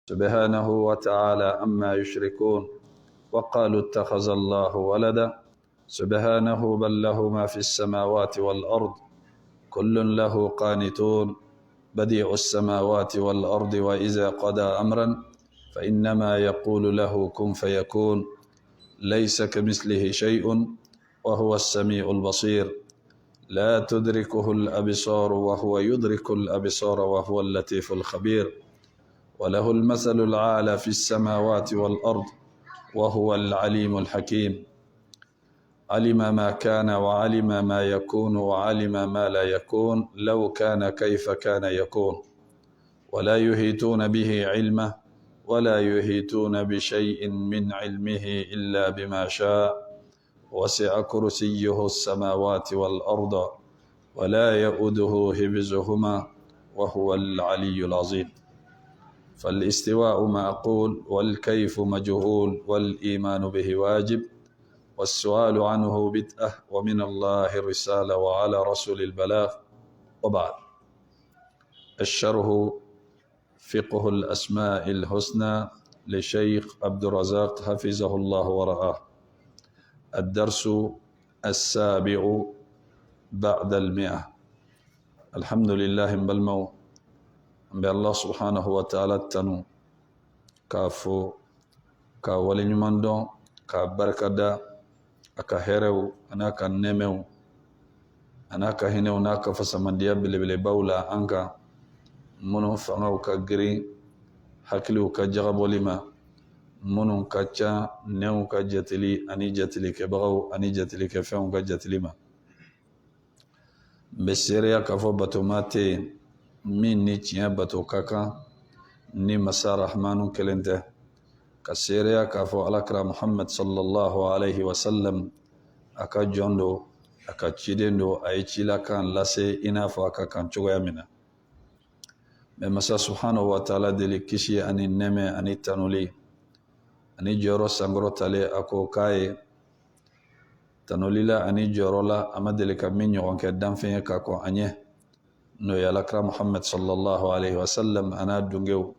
سبحانه وتعالى عما يشركون وقالوا اتخذ الله ولدا سبحانه بل له ما في السماوات والأرض كل له قانتون بديع السماوات والأرض وإذا قضى أمرا فإنما يقول له كن فيكون ليس كمثله شيء وهو السميع البصير لا تدركه الأبصار وهو يدرك الأبصار وهو اللطيف الخبير وله المثل الأعلى في السماوات والأرض وهو العليم الحكيم علم ما كان وعلم ما يكون وعلم ما لا يكون لو كان كيف كان يكون ولا يحيطون به علمه ولا يحيطون بشيء من علمه إلا بما شاء وسع كرسيه السماوات والأرض ولا يؤوده حفظهما وهو العلي العظيم فالاستواء معقول والكيف مجهول والإيمان به واجب والسؤال عنه بدعة ومن الله الرسالة وعلى رسول البلاغ وبعد. الشرح فقه الأسماء الحسنى لشيخ عبد الرزاق حفظه الله ورعاه. الدرس السابع بعد 100. الحمد لله بالمو بالله سبحانه وتعالى تنو كافو كاولي نماندو كبركدا أكهرو أنا كنمو أنا كهنو ناك فسمنديا بلبل باولا أنك منو فنو كجري حكلو كجغب ولما منو كجا نو كجتلي أني جتلي كبغو أني جتلي كفهم كجتلي ما بسيريا كفو بتوماتي min ni tiɲɛ bato ka kan ni masa rahmanu kelen tɛ ka seereya k'a fɔ alakira muhammad sallallahu alaihi wasallam a ka jɔn do a ka ciden do a ye cilakan lase i n'a fɔ a ka kan cogoya min na mɛ masa subhanahu wa taala deli kisi ani nɛmɛ ani tanuli ani jɔyɔrɔ sankɔrɔtale a ko k'a ye tanulila ani jɔyɔrɔ la a ma deli ka min ɲɔgɔn kɛ danfɛn ye k'a kɔn a ɲɛ no ya lakra muhammad sallallahu alaihi wasallam ana dungew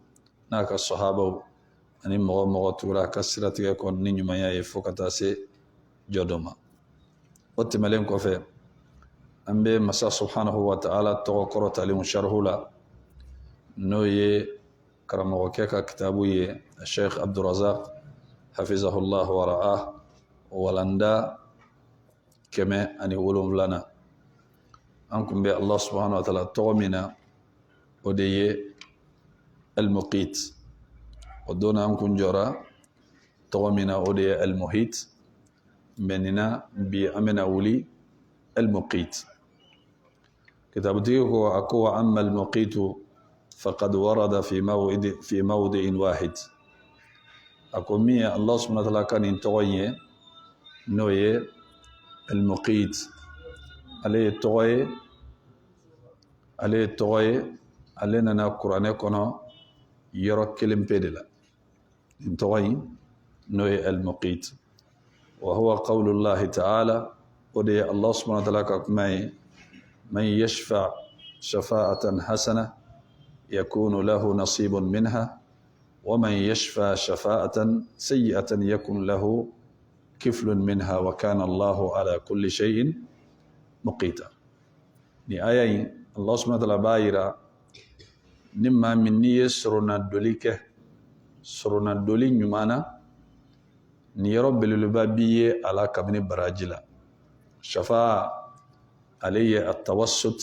naka sahabaw ani mogo tura ka siratige kon ni nyumaya e fokata se jodoma otimalen ko fe ambe masa subhanahu wa ta'ala to korota li sharhula no ye karamo ke ka kitabu ye sheikh abdul razak hafizahullah wa ra'ah walanda keme ani wolum lana أنكم بي الله سبحانه وتعالى تومنا ودي المقيت ودون أنكم جرا تومنا ودي المحيط مننا بأمنا ولي المقيت كتاب ديكو أكو أما المقيت فقد ورد في موضع واحد أكو مية الله سبحانه وتعالى كان ينتوي نوي المقيت ale tɔgɔ ye ale nana kuranɛ kɔnɔ yɔrɔ kelen pe de la nin tɔgɔ in n'o ye al-muqit wa huwa qawlullahi ta'ala o de ye Allah subhanahu wa ta'ala ka kuma ye man yashfa shafa'atan hasana yakunu lahu nasibun minha wa man yashfa shafa'atan sayyi'atan yakun lahu kiflun minha wa kana Allahu ala kulli shay'in مقيتا ni aya yi Allah subhanahu wa ta'ala bayira nimma minni yasruna dolike suruna doli nyumana ni rabbil lubabiye ala kabni barajila shafa alayya at-tawassut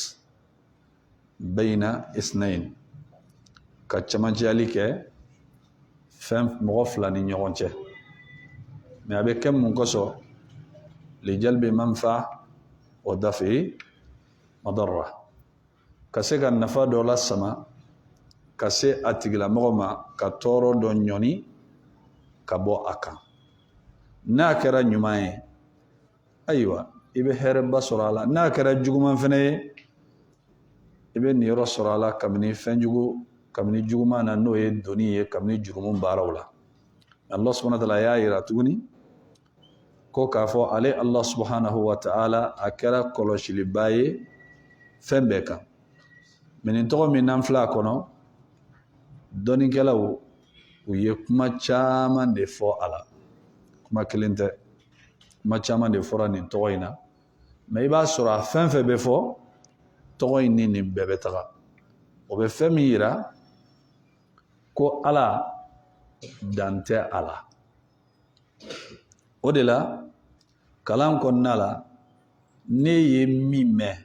bayna isnayn ka chamajalike fem mogofla ni nyonche me abe kam mun koso li jalbi manfa ودفع مضرة كسيغا نفا دولا سما كسي أتغلا مغما كتورو دونيوني كبو أكا ناكرا نيوماي أيوة إبه هرب سرالا ناكرا جوغمان فني إبه نيرو سرالا كمني فنجوغو كمني جوغمان نوي دوني كمني جوغمون بارولا الله سبحانه وتعالى يا يراتوني ko k'a fɔ ale Allah subhanahu wa ta'ala a kɛra kɔlɔsiliba ye fɛn bɛɛ kan mɛ nin tɔgɔ min n'an filɛ a kɔnɔ dɔnnikɛlaw u ye kuma caman de fɔ a la kuma kelen tɛ kuma caman de fɔra nin tɔgɔ in na mais i b'a sɔrɔ a fɛn fɛn bɛ fɔ tɔgɔ in ni nin bɛɛ bɛ taga o bɛ fɛn min yira ko Ala dan tɛ a la o de la kalan kɔnɔna la ne ye min mɛn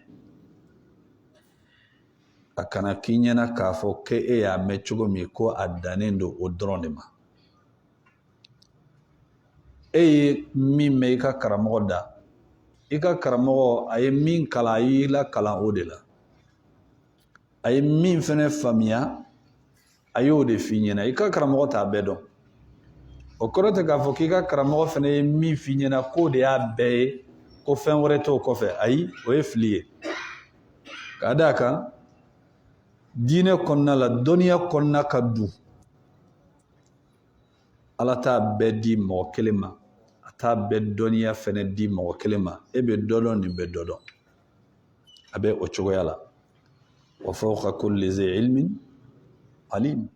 a kana k'i ɲɛna k'a fɔ ko e y'a mɛn cogo min ko a dannen don o dɔrɔn de ma e ye min mɛn i ka karamɔgɔ da i ka karamɔgɔ a ye min kalan a y'i la kalan o de la a ye min fɛnɛ faamuya a y'o de f'i ɲɛna i ka karamɔgɔ t'a bɛɛ dɔn o kɔrɔ tɛ k'a fɔ k'i ka karamɔgɔ fɛnɛ ye min f'i ɲɛna k'o de y'a bɛɛ ye ko fɛn wɛrɛ t'o kɔfɛ ayi o ye fili ye ka d'a kan diinɛ kɔnɔna la dɔnniya kɔnɔna ka du Ala t'a bɛɛ di mɔgɔ kelen ma a t'a bɛɛ dɔnniya fɛnɛ di mɔgɔ kelen ma e bɛ dɔ dɔn nin bɛ dɔ dɔn a bɛ o cogoya la wa fawqa kulli zi ilmin alim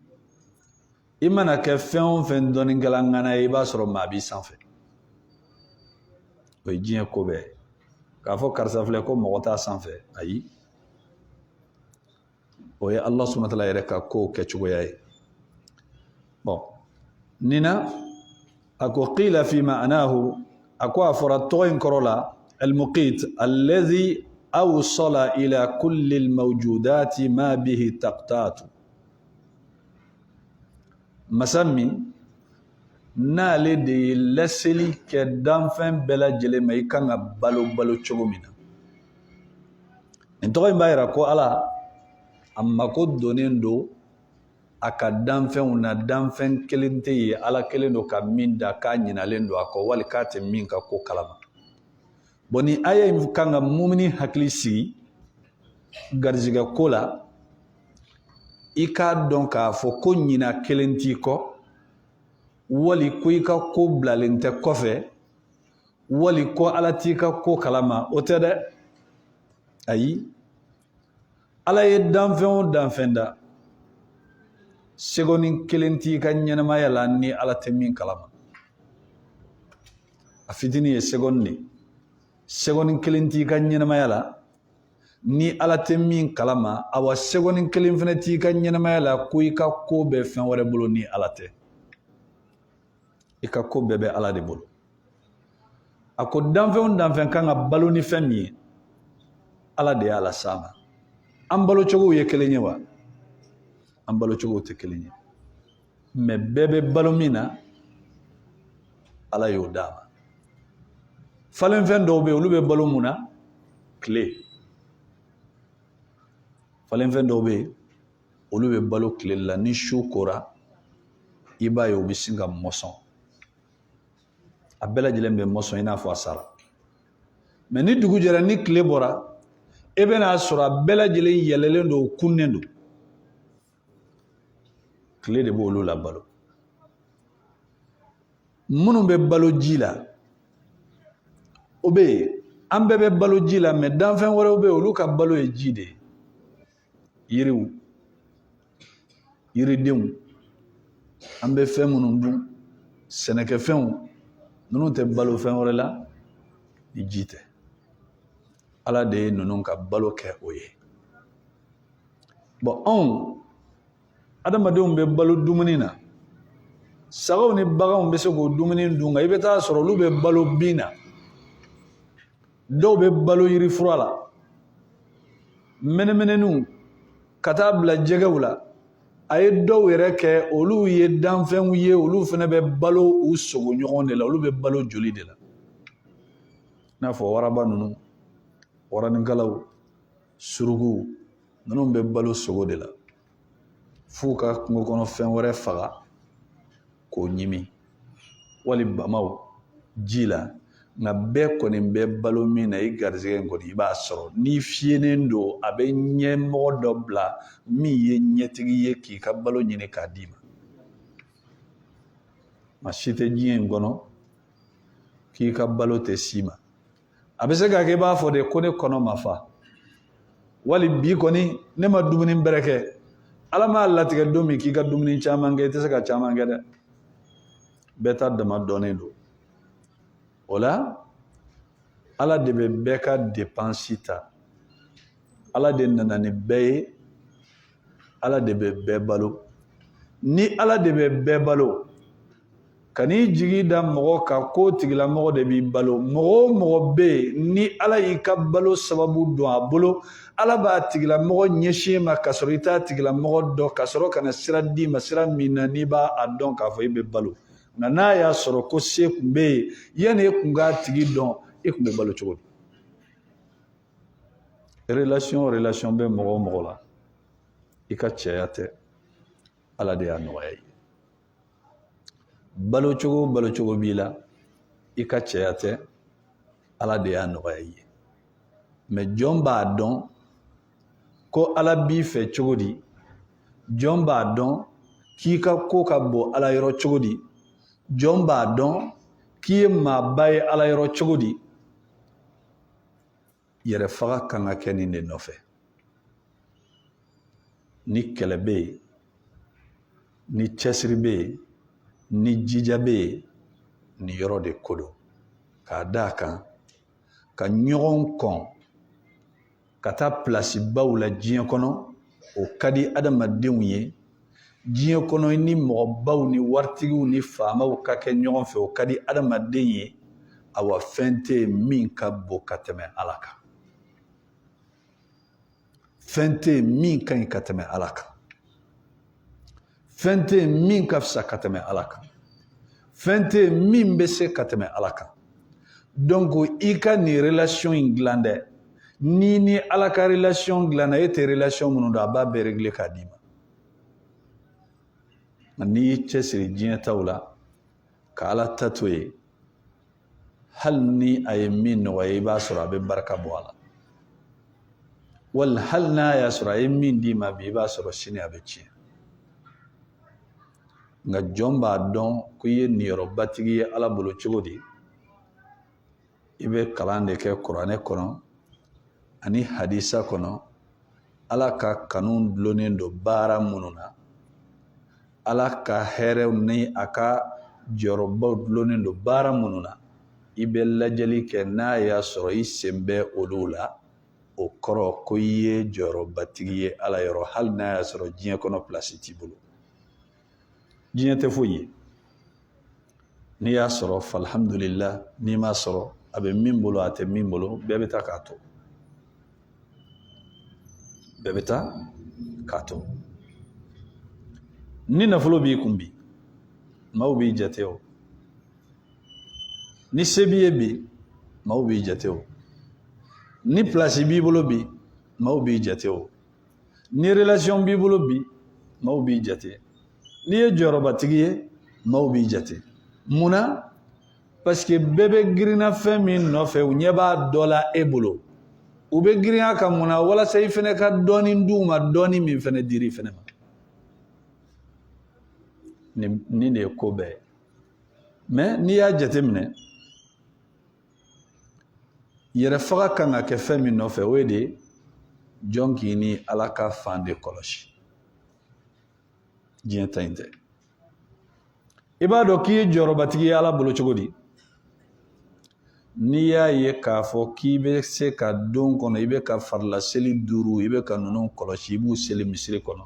i mana kɛ fɛn o fɛn dɔnnikɛla ŋana ye i b'a sɔrɔ maa b'i sanfɛ o ye diɲɛ ko bɛɛ k'a fɔ karisa filɛ ko mɔgɔ t'a sanfɛ ayi o ye Allah subhanahu wa ta'ala yɛrɛ ka kow kɛcogoya ye bon nin na a ko qila fi ma'nahu a ko a fɔra tɔgɔ in kɔrɔ la al-muqit alladhi awsala ila kulli al-mawjudati ma bihi taqtatu masa min n'ale de ye laseli kɛ danfɛn bɛɛ lajɛlen ma i kan ka balo cogo min na nin tɔgɔ in b'a yira ko Ala a mako donnen don a ka danfɛnw na danfɛn kelen tɛ yen Ala kelen don ka min da k'a ɲinalen don a kɔ wali k'a tɛ min ka ko kalama bon ni aya in kan ka mumini hakili sigi garizigɛ ko la i k'a dɔn k'a fɔ ko ɲina kelen t'i kɔ wali ko i ka ko bilalen tɛ kɔfɛ wali ko Ala t'i ka ko kalama o tɛ dɛ ayi Ala ye danfɛn o danfɛn da seconde kelen t'i ka ɲɛnamaya la ni Ala tɛ min kalama a fitini ye seconde kelen t'i ka ɲɛnamaya la ni Ala tɛ min kalama awa seconde kelen fɛnɛ t'i ka ɲɛnamaya la ko i ka ko bɛ fɛn wɛrɛ bolo ni Ala tɛ i ka ko bɛɛ bɛ Ala de bolo a ko danfɛn o danfɛn kan ka balo ni fɛn min ye Ala de y'a las'a ma an balo cogow ye kelen ye wa an balo cogow tɛ kelen ye mais bɛɛ bɛ balo min na Ala y'o d'a ma falenfɛn dɔw bɛ yen olu bɛ balo mun na tile falenfɛn dɔw bɛ yen olu bɛ balo tile la ni su kora i b'a ye u bɛ sin ka mɔsɔn a bɛɛ lajɛlen bɛ mɔsɔn i n'a fɔ a sara mais ni dugu jɛra ni tile bɔra e bɛna sɔrɔ a bɛɛ lajɛlen yɛlɛlen don kunnen don tile de b'olu la balo minnu bɛ balo ji la o bɛ yen an bɛɛ bɛ balo ji la mais danfɛn wɛrɛw bɛ yen olu ka balo ye ji de ye yiriw yiridenw an bɛ fɛn minnu dun sɛnɛkɛfɛnw ninnu tɛ balo fɛn wɛrɛ la ni ji tɛ Ala de ye ninnu ka balo kɛ o ye bon anw adamadenw bɛ balo dumuni na sagaw ni baganw bɛ se k'o dumuni dun nka i bɛ taa sɔrɔ olu bɛ balo bin na dɔw bɛ balo yirifura la mɛnɛmɛnɛninw ka taa bila jɛgɛw la a ye dɔw yɛrɛ kɛ olu ye danfɛnw ye olu fana bɛ balo u sogo ɲɔgɔn de la olu bɛ balo joli de la i n'a fɔ waraba ninnu waranikalaw surukuw ninnu bɛ balo sogo de la f'u ka kungo kɔnɔ fɛn wɛrɛ faga k'o ɲimi wali bamaw ji la nka bɛɛ kɔni bɛ balo min na i garizɛgɛ in kɔni i b'a sɔrɔ ni fiyenen don a bɛ ɲɛmɔgɔ dɔ bila min ye ɲɛtigi ye k'i ka balo ɲini k'a d'i ma maa si tɛ diɲɛ in kɔnɔ k'i ka balo tɛ s'i ma a bɛ se ka kɛ i b'a fɔ de ko ne kɔnɔ ma fa wali bi kɔni ne ma dumuni bɛrɛ kɛ ala ma latigɛ don min k'i ka dumuni caman kɛ i tɛ se ka caman kɛ dɛ bɛɛ ta dama dɔnnen don o la ala de bɛ bɛɛ ka dépense ta ala de nana ni bɛɛ ye ala de bɛ bɛɛ balo ni ala de bɛ bɛɛ balo kan'i jigi da mɔgɔ kan ko tigilamɔgɔ de b'i balo mɔgɔ o mɔgɔ bɛ yen ni ala y'i ka balo sababu don a bolo ala b'a tigilamɔgɔ ɲɛsin ma ka sɔrɔ i t'a tigilamɔgɔ dɔn ka sɔrɔ ka na sira d'i ma sira min na n'i b'a dɔn k'a fɔ i bɛ balo nka n'a y'a sɔrɔ ko se tun bɛ yen yanni e tun k'a tigi dɔn e tun bɛ balo cogo di relation bɛ mɔgɔ o mɔgɔ la i ka cɛya tɛ ala de y'a nɔgɔya ye balo cogo b'i la i ka cɛya tɛ ala de y'a nɔgɔya ye mais jɔn b'a dɔn ko ala b'i fɛ cogo di jɔn b'a dɔn k'i ka ko ka bon ala yɔrɔ cogo di jɔn b'a dɔn k'i ye maaba ye ala yɔrɔ cogo di yɛrɛ faga kan ka kɛ nin de nɔfɛ ni kɛlɛ bɛ yen ni cɛsiri bɛ yen ni jija bɛ yen nin yɔrɔ de ko don k'a d'a kan ka ɲɔgɔn kɔn ka taa pilasi baw la diɲɛ kɔnɔ o ka di adamadenw ye diɲɛ kɔnɔ ni mɔgɔbaw ni waritigiw ni faamaw ka kɛ ɲɔgɔn fɛ o ka di adamaden ye awa fɛn tɛ yen min ka bon ka tɛmɛ ala kan fɛn tɛ yen min ka ɲi ka tɛmɛ ala kan fɛn tɛ yen min ka fisa ka tɛmɛ ala kan fɛn tɛ yen min bɛ se ka tɛmɛ ala kan donc i ka nin relation in dilan dɛ ni ala ka relation dilanna e tɛ relation minnu don a b'a bɛɛ régler k'a d'i ma n'i y'i cɛsiri diɲɛ taw la ka ala ta to ye hali ni a ye min nɔgɔya i b'a sɔrɔ a bɛ barika bɔ a la wali hali n'a y'a sɔrɔ a ye min d'i ma bi i b'a sɔrɔ sini a bɛ tiɲɛ nka jɔn b'a dɔn ko i ye niyɔrɔbatigi ye ala bolo cogo di i bɛ kalan de kɛ kuranɛ kɔnɔ ani hadisa kɔnɔ ala ka kanu dulonnen don baara minnu na ala ka hɛrɛw ni a ka jɔyɔrɔbaw dulonnen don baara minnu na i bɛ lajɛli kɛ n'a y'a sɔrɔ i sen bɛ olu la o kɔrɔ ko i ye jɔyɔrɔbatigi ye ala yɔrɔ hali n'a y'a sɔrɔ diɲɛ kɔnɔ place t'i bolo diɲɛ tɛ foyi ye n'i y'a sɔrɔ falhamdulillah n'i m'a sɔrɔ a bɛ min bolo a tɛ min bolo bɛɛ bɛ taa k'a to bɛɛ bɛ taa k'a to ni nafolo b'i kun bi maaw b'i jate o ni se b'i ye bi maaw b'i jate o ni place b'i bolo bi maaw b'i jate o ni relation b'i bolo bi maaw b'i jate n'i ye jɔyɔrɔbatigi ye maaw b'i jate munna parce que bɛɛ bɛ girinna fɛn min nɔfɛ u ɲɛ b'a dɔ la e bolo u bɛ girinya ka mun na walasa i fɛnɛ ka dɔɔni d'u ma dɔɔni min fɛnɛ diri fɛnɛ ma ni de ye ko bɛɛ ye mais n'i y'a jate minɛ yɛrɛ faga kan ka kɛ fɛn min nɔfɛ o ye de jɔn k'i ni ala ka fan de kɔlɔsi diɲɛ ta in tɛ i b'a dɔn k'i ye jɔyɔrɔbatigi ye ala bolo cogo di n'i y'a ye k'a fɔ k'i bɛ se ka don kɔnɔ i bɛ ka farila seli 5 i bɛ ka ninnu kɔlɔsi i b'u seli misiri kɔnɔ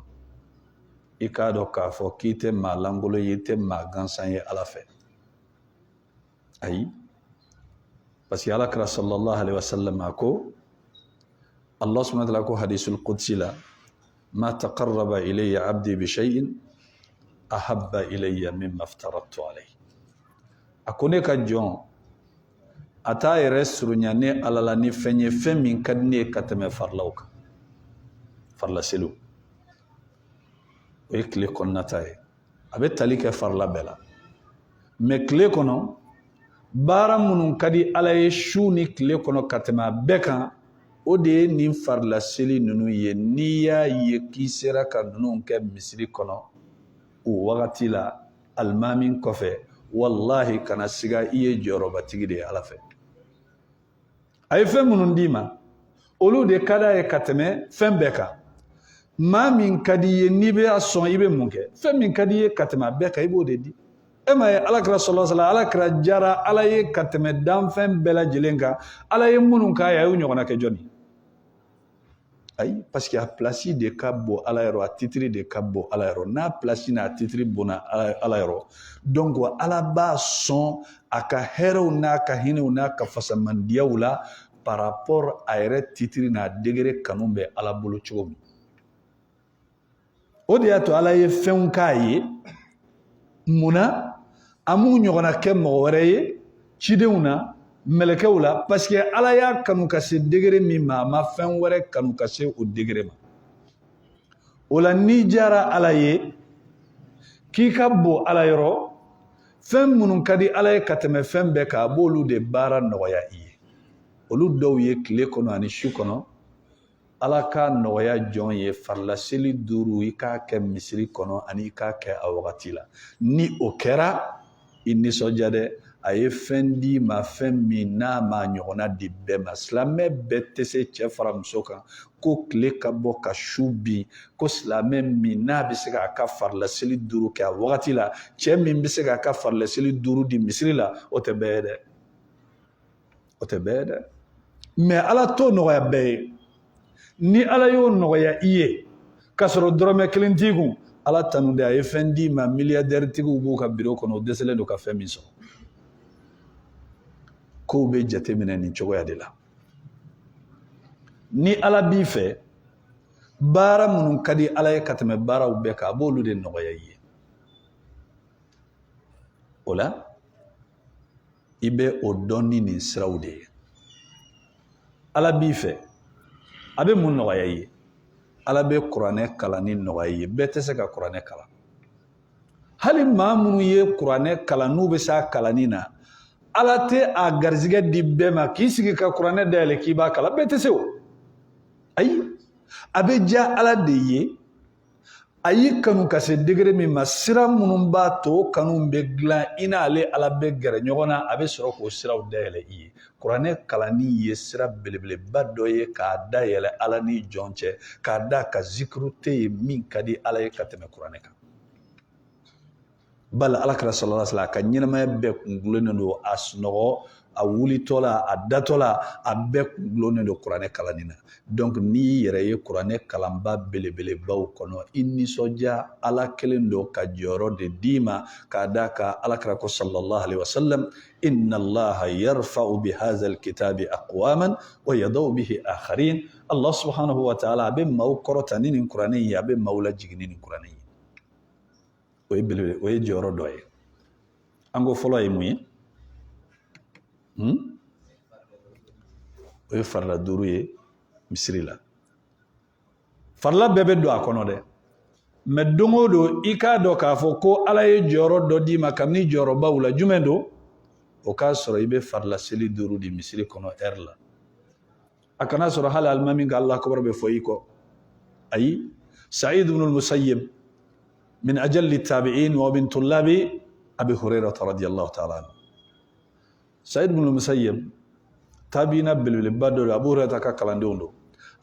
i k'a dɔn k'a fɔ k'i tɛ maa lankolon ye i tɛ maa gansan ye ala fɛ ayi parce que alakira sallallahu alaihi wasallam a ko Allah subhanahu wa ta'ala ko hadisul qudsi la ma taqarraba ilayya abdi bi shay'in ahabba ilayya mimma aftaratu alayhi a ko ne ka jɔn a t'a yɛrɛ surunya ne ala la ni fɛn ye fɛn min ka di ne ye ka tɛmɛ farilaw kan farila seliw o ye tile kɔnɔnata ye a bɛ tali kɛ farila bɛɛ la mais tile kɔnɔ baara minnu ka di ala ye su ni tile kɔnɔ ka tɛmɛ a bɛɛ kan o de ye nin farila seli ninnu ye n'i y'a ye k'i sera ka ninnu kɛ misiri kɔnɔ o wagati la alimami kɔfɛ wallahi kana siga i ye jɔyɔrɔbatigi de ye ala fɛ a ye fɛn minnu d'i ma olu de ka d'a ye ka tɛmɛ fɛn bɛɛ kan maa min ka di ye n'i bɛ a sɔn i bɛ mun kɛ fɛn min ka di ye ka tɛmɛ a bɛɛ kan i b'o de di e ma ye alakira sallallahu alaihi wasallam alakira jara ala ye ka tɛmɛ danfɛn bɛɛ lajɛlen kan ala ye minnu k'a ye a y'u ɲɔgɔnna kɛ jɔnni ayi parce que a place de ka bon ala yɔrɔ a titre de ka bon ala yɔrɔ n'a place n'a titre bonna ala yɔrɔ donc ala b'a sɔn a ka hɛrɛw n'a ka hinɛw n'a ka fasamandiyaw la par rapport a yɛrɛ titre n'a degré kanu bɛ ala bolo cogo min o de y'a to ala ye fɛnw k'a ye munna an m'u ɲɔgɔnna kɛ mɔgɔ wɛrɛ ye cidenw na mɛlɛkɛw la parce que ala y'a kanu ka se degré min ma a ma fɛn wɛrɛ kanu ka se o degré ma o la n'i diyara ala ye k'i ka bon ala yɔrɔ fɛn minnu ka di ala ye ka tɛmɛ fɛn bɛɛ kan a b'olu de baara nɔgɔya i ye olu dɔw ye tile kɔnɔ ani su kɔnɔ ala ka nɔgɔya jɔn ye farila seli 5 i k'a kɛ misiri kɔnɔ ani i k'a kɛ a wagati la ni o kɛra i nisɔndiya dɛ a ye fɛn di ma fɛn min n'a ma ɲɔgɔnna di bɛɛ ma silamɛ bɛɛ tɛ se cɛ fara muso kan ko tile ka bɔ ka su bin ko silamɛ min n'a bɛ se k'a ka farila seli 5 kɛ a wagati la cɛ min bɛ se k'a ka farila seli 5 di misiri la o tɛ bɛɛ ye dɛ o tɛ bɛɛ ye dɛ mais ala t'o nɔgɔya bɛɛ ye ni ala y'o nɔgɔya i ye k'a sɔrɔ dɔrɔmɛ 1 t'i kun ala tanu de a ye fɛn di ma milliardaire tigiw b'u ka bureau kɔnɔ o dɛsɛlen don ka fɛn min sɔrɔ kow bɛ jateminɛ nin cogoya de la ni ala b'i fɛ baara minnu ka di ala ye ka tɛmɛ baaraw bɛɛ kan a b'olu de nɔgɔya i ye o la i bɛ o dɔn ni nin siraw de ye ala b'i fɛ a bɛ mun nɔgɔya i ye ala bɛ kuranɛ kalanni nɔgɔya i ye bɛɛ tɛ se ka kuranɛ kalan hali maa minnu ye kuranɛ kalan n'u bɛ se a kalanni na ala tɛ a garizigɛ di bɛɛ ma k'i sigi ka kuranɛ dayɛlɛ k'i b'a kalan bɛɛ tɛ se o ayi a bɛ diya ala de ye a y'i kanu ka se degré min ma sira minnu b'a to o kanu bɛ dilan i n'ale ala bɛ gɛrɛ ɲɔgɔn na a bɛ sɔrɔ k'o siraw dayɛlɛ i ye kuranɛ kalanni ye sira belebeleba dɔ ye k'a dayɛlɛ ala ni jɔn cɛ k'a da ka zikiru tɛ yen min ka di ala ye ka tɛmɛ kuranɛ kan bali alakira sallallahu alaihi wasallam a ka ɲɛnamaya bɛɛ kun gulonnen don a sunɔgɔ a wulitɔ la a datɔ la a bɛɛ kun gulonnen don kuranɛ kalanni na donc n'i yɛrɛ ye kuranɛ kalanba belebelebaw kɔnɔ i nisɔndiya ala kelen don ka jɔyɔrɔ de d'i ma k'a da kan alakira ko sallallahu alaihi wasallam inna allaha yarfa'u bihadha alkitabi aqwaman wa yadau bihi akharin allah subhanahu wa ta'ala a bɛ maaw kɔrɔta ni nin kuranɛ ye a bɛ maaw lajigin ni nin kuranɛ ye o ye jɔyɔrɔ dɔ ye an ko fɔlɔ ye mun ye o ye farila 5 ye misiri la farila bɛɛ bɛ don a kɔnɔ dɛ mais don o don i k'a dɔn k'a fɔ ko ala ye jɔyɔrɔ dɔ d'i ma kabini jɔyɔrɔbaw la jumɛn don o k'a sɔrɔ i bɛ farila seli 5 di misiri kɔnɔ heure la a kana sɔrɔ hali alimami ka Allahu akbar bɛ fɔ i kɔ ayi Sa'id ibn al-Musayyib من أجل التابعين ومن طلاب أبي هريرة رضي الله تعالى عنه سعيد بن المسيب تابعين بالبدر أبو هريرة كالندون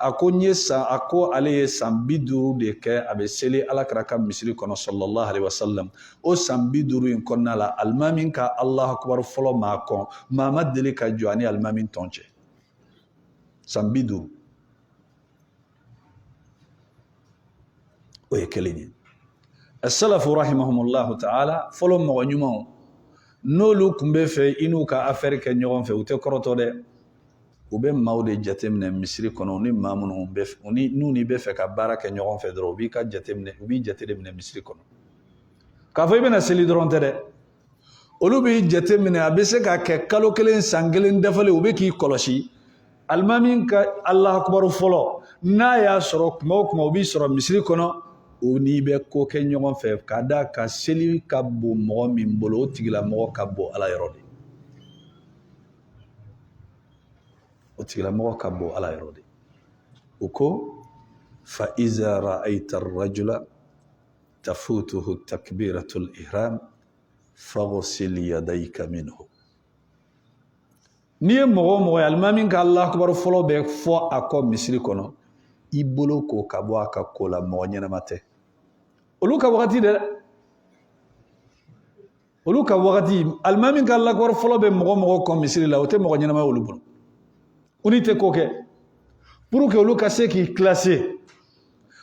أكو نيسا أكو عليه سامبيدورو ديك أبي سلي على كركم مسيري كنا صلى الله عليه وسلم أو سامبيدورو إن كنا لا المامين كا الله أكبر فلو معكم ما مدلي كجواني المامين تونجي سامبيدورو ويكليني السلف رحمهم الله تعالى فلو مغنيمون نولو كمبه في إنو كأفريك نيوغن في وتكرتو ده وبين ماودي جاتمنا مصري كنوني مامونهم بف وني نوني بف كبارك نيوغن في دروبي كجاتمنا وبي جاتمنا مصري كنو كافي بنا سلي درون تده ولو بي جاتمنا بسكا كالو كلين سانجلين دفلي وبكي كولوشي المامين كا الله أكبر فلو نا يا سروك موك موبي سرو مصري كنو o ni bɛ ko kɛ ɲɔgɔn fɛ ka da ka seli ka bon mɔgɔ min bolo o tigilamɔgɔ ka bon ala yɔrɔ de o tigilamɔgɔ ka bon ala yɔrɔ de o ko fa iza ra'aita ar-rajula tafutuhu takbiratul ihram faghsil yadayka minhu ni ye mɔgɔ mɔgɔ ye alimami ka Allahu akbar fɔlɔ bɛ fɔ a kɔ misiri kɔnɔ i bolo ko ka bɔ a ka ko la mɔgɔ ɲɛnama tɛ olu ka wagati dɛ olu ka wagati alimami ka lakɔrɔ fɔlɔ bɛ mɔgɔ kɔn misiri la o tɛ mɔgɔ ɲɛnama olu bolo olu tɛ ko kɛ pour que olu ka se k'i classer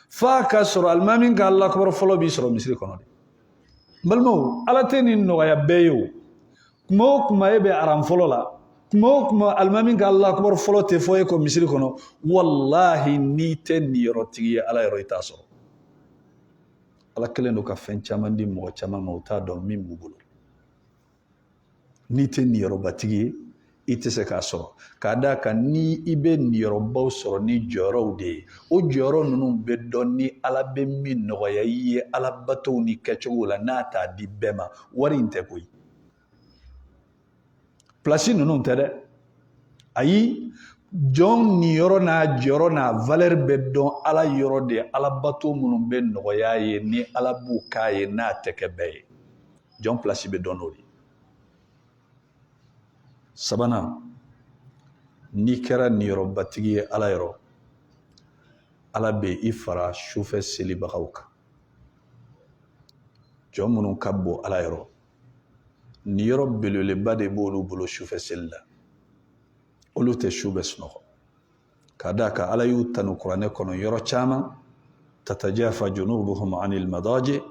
f'a ka sɔrɔ alimami ka lakɔrɔ fɔlɔ b'i sɔrɔ misiri kɔnɔ de balimaw ala tɛ nin nɔgɔya bɛɛ ye o kuma o kuma e bɛ aran fɔlɔ la kuma o kuma alimami ka lakɔrɔ fɔlɔ tɛ fɔ e kɔ misiri kɔnɔ wallahi n'i tɛ niyɔrɔtigi ye ala yɔrɔ i t'a sɔrɔ ala kelen don ka fɛn caman di mɔgɔ caman ma o t'a dɔn min b'u bolo n'i tɛ niyɔrɔbatigi ye i tɛ se k'a sɔrɔ k'a d'a kan ni i bɛ niyɔrɔbaw sɔrɔ ni jɔyɔrɔw de ye o jɔyɔrɔ ninnu bɛ dɔn ni ala bɛ min nɔgɔya i ye alabatow ni kɛcogo la n'a t'a di bɛɛ ma wari in tɛ koyi place ninnu tɛ dɛ ayi jɔn niyɔrɔ n'a jɔyɔrɔ n'a valeur bɛ dɔn ala yɔrɔ de alabato minnu bɛ nɔgɔya ye ni ala b'u k'a ye n'a tɛ kɛ bɛɛ ye jɔn place bɛ dɔn n'o de sabanan n'i kɛra niyɔrɔbatigi ye ala yɔrɔ ala bɛ i fara sufɛ selibagaw kan jɔn minnu ka bon ala yɔrɔ niyɔrɔ belebeleba de b'olu bolo sufɛ seli la olu tɛ su bɛ sunɔgɔ k'a d'a kan ala y'u tanu kuranɛ kɔnɔ yɔrɔ caman tatajafa junubuhum anil madaji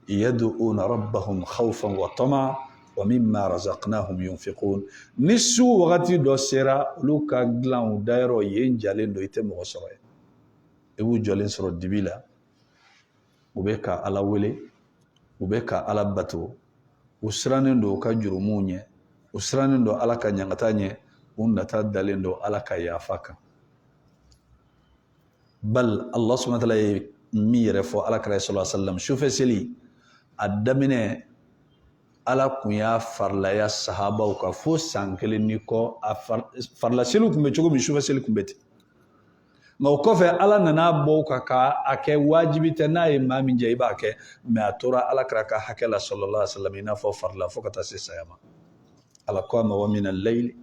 yad'una rabbahum khawfan wa tama wa mimma razaqnahum yunfiqun ni su wagati dɔ sera olu ka dilan dayɔrɔ yen jalen don i tɛ mɔgɔ sɔrɔ yen i b'u jɔlen sɔrɔ dibi la u bɛ ka ala wele u bɛ ka ala bato u sirannen don u ka jurumunw ɲɛ u sirannen don ala ka ɲangata ɲɛ u nata dalen don ala ka yafa kan bal Allah subhanahu wa ta'ala ye min yɛrɛ fɔ ala kira sallallahu alaihi wasallam sufɛ seli a daminɛ ala kun y'a farilaya sahabaw kan fo san kelen ni kɔ a farila seliw kun bɛ cogo min sufɛ seli kun bɛ ten nka o kɔfɛ ala nana bɔ ka k'a kɛ wajibi tɛ n'a ye maa min jɛ i b'a kɛ mɛ a tora ala kira ka hakɛ la sallallahu alaihi wasallam i n'a fɔ farila fo ka taa se saya ma ala ko a ma wa min al-layli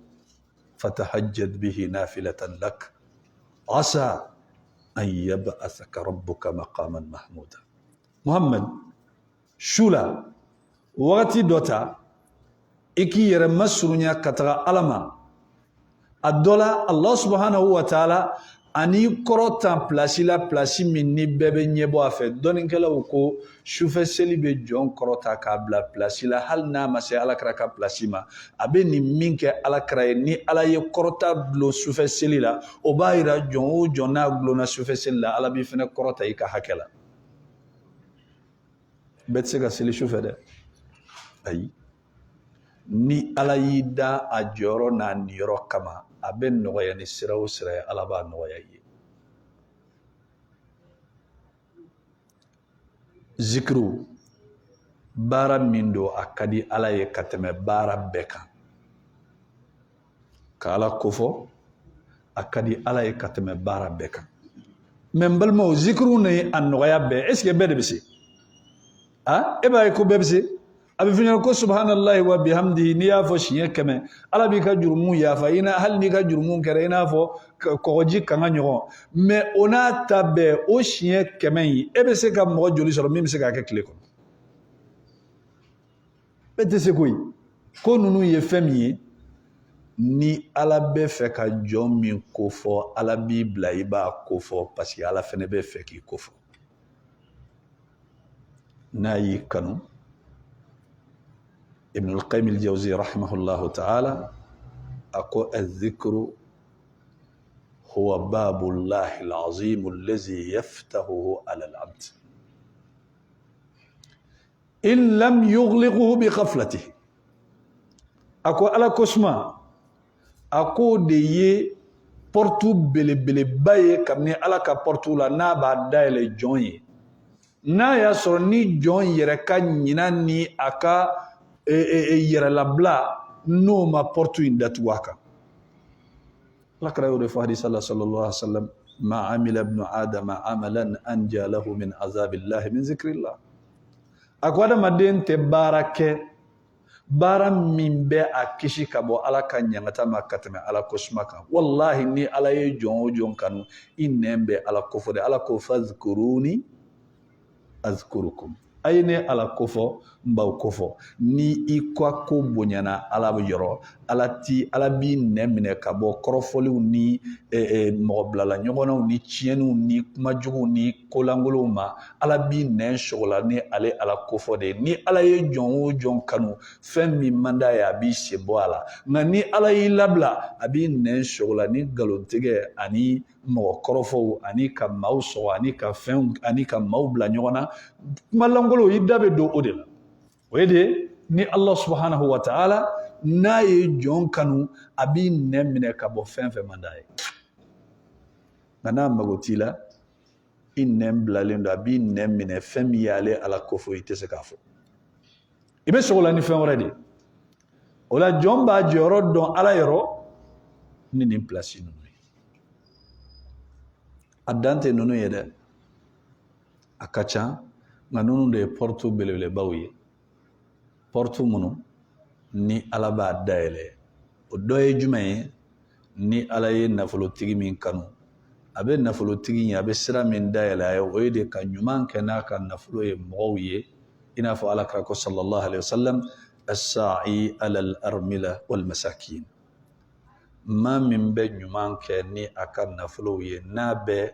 fatahajjad bihi nafilatan lak asa an yab'athaka rabbuka maqaman mahmuda Muhammad shula wagati dɔ ta i k'i yɛrɛ masurunya ka taga ala ma a dɔ la Allah subhanahu wa ta'ala ani kɔrɔtan plasi la plasi min ni bɛɛ bɛ ɲɛbɔ a fɛ dɔnnikɛlaw ko sufɛ seli bɛ jɔn kɔrɔta k'a bila plasi la hali n'a ma se alakira ka plasi ma a bɛ nin min kɛ alakira ye ni ala ye kɔrɔta dulon sufɛ seli la o b'a yira jɔn o jɔn n'a dulonna sufɛ seli la ala b'i fɛnɛ kɔrɔta i ka hakɛ la bɛɛ tɛ se ka seli sufɛ dɛ ayi ni ala y'i da a jɔyɔrɔ n'a niyɔrɔ kama a bɛ nɔgɔya ni sira o sira ye ala b'a nɔgɔya i ye zikiru baara min don a ka di ala ye ka tɛmɛ baara bɛɛ kan ka ala kofɔ a ka di ala ye ka tɛmɛ baara bɛɛ kan mɛ n balimaw zikiru ni a nɔgɔya bɛɛ est ce que bɛɛ de bɛ se e b'a ye ko bɛɛ bɛ se a bɛ f'i ɲɛna ko subhanallahi wa bihamdihi n'i y'a fɔ siɲɛ 100 ala b'i ka jurumu yafa hali n'i ka jurumu kɛra i n'a fɔ kɔgɔji kan ka ɲɔgɔn mɛ o n'a ta bɛɛ o siɲɛ 100 in e bɛ se ka mɔgɔ joli sɔrɔ min bɛ se k'a kɛ tile kɔnɔ bɛɛ tɛ se koyi ko ninnu ye fɛn min ye ni ala bɛ fɛ ka jɔn min kofɔ ala b'i bila i b'a kofɔ parce que ala fɛnɛ bɛ fɛ k'i kofɔ n'a y'i kanu ابن القيم الجوزي رحمه الله تعالى أقول الذكر هو باب الله العظيم الذي يفتحه على العبد إن لم يغلقه بغفلته أقول على كسمة أقول دي portu belebele baye kamni ala ka portu la n'a b'a dayɛlɛ jɔn ye n'a y'a sɔrɔ ni jɔn yɛrɛ ka ɲina ni a ka yɛrɛlabila n'o ma portu in datugu a kan alakira y'o de fɔ hadisa la sallallahu alaihi wa sallam ma amila ibnu adama amalan anja lahu min azabillahi min zikrillah a ko adamaden tɛ baara kɛ baara min bɛ a kisi ka bɔ ala ka ɲangata ma ka tɛmɛ ala kosuma kan wallahi ni ala ye jɔn o jɔn kanu i nɛn bɛ ala kofɔ de ala ko fazkuruni azkurukum a ye ne ala kofɔ n b'aw kofɔ ni i ka ko bonyana ala bɛ yɔrɔ ala b'i nɛn minɛ ka bɔ kɔrɔfɔliw ni mɔgɔ bilala ɲɔgɔnnaw ni tiɲɛniw ni kumajuguw ni kolangolow ma ala b'i nɛn sɔgɔla ni ale ala kofɔ de ye ni ala ye jɔn o jɔn kanu fɛn min man d'a ye a b'i sen bɔ a la nka ni ala y'i labila a b'i nɛn sɔgɔla ni nkalontigɛ ani mɔgɔ kɔrɔfɔw ani ka maaw sɔgɔ ani ka fɛnw ani ka maaw bila ɲɔgɔn na kumalangolo i da bɛ don o de la o ye de ni ala subhanahu wa ta'ala n'a ye jɔn kanu a b'i nɛn minɛ ka bɔ fɛn fɛn man d'a ye nka n'a mago t'i la i nɛn bilalen don a b'i nɛn minɛ fɛn min y'ale ala ko fɔ i tɛ se k'a fɔ i bɛ sɔgɔla ni fɛn wɛrɛ de o la jɔn b'a jɔyɔrɔ dɔn ala yɔrɔ ni nin pilasi ninnu ye a dan tɛ ninnu ye dɛ a ka ca nka ninnu de ye pɔrtu belebelebaw ye pɔrtu minnu ni ala b'a dayɛlɛ o dɔ ye jumɛn ye ni ala ye nafolotigi min kanu a bɛ nafolotigi ye a bɛ sira min dayɛlɛ a ye o ye de ka ɲuman kɛ n'a ka nafolo ye mɔgɔw ye i n'a fɔ alakira ko sallallahu alaihi wasallam as-sa'i ala al-armila wal masakin maa min bɛ ɲuman kɛ ni a ka nafolow ye n'a bɛ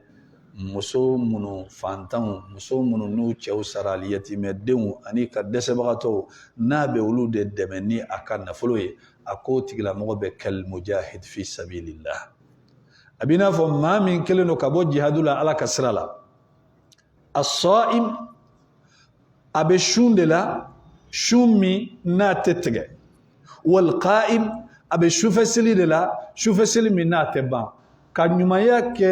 muso minnu fantanw muso minnu n'u cɛw sara yatimɛdenw ani ka dɛsɛbagatɔw n'a bɛ olu de dɛmɛ ni a ka nafolo ye a k'o tigilamɔgɔ bɛ kal mujahid fi sabilillah a b'i n'a fɔ maa min kelen don ka bɔ jihadu la ala ka sira la as-sa'im a bɛ sun de la sun min n'a tɛ tigɛ wal qa'im a bɛ sufɛ seli de la sufɛ seli min n'a tɛ ban ka ɲumanya kɛ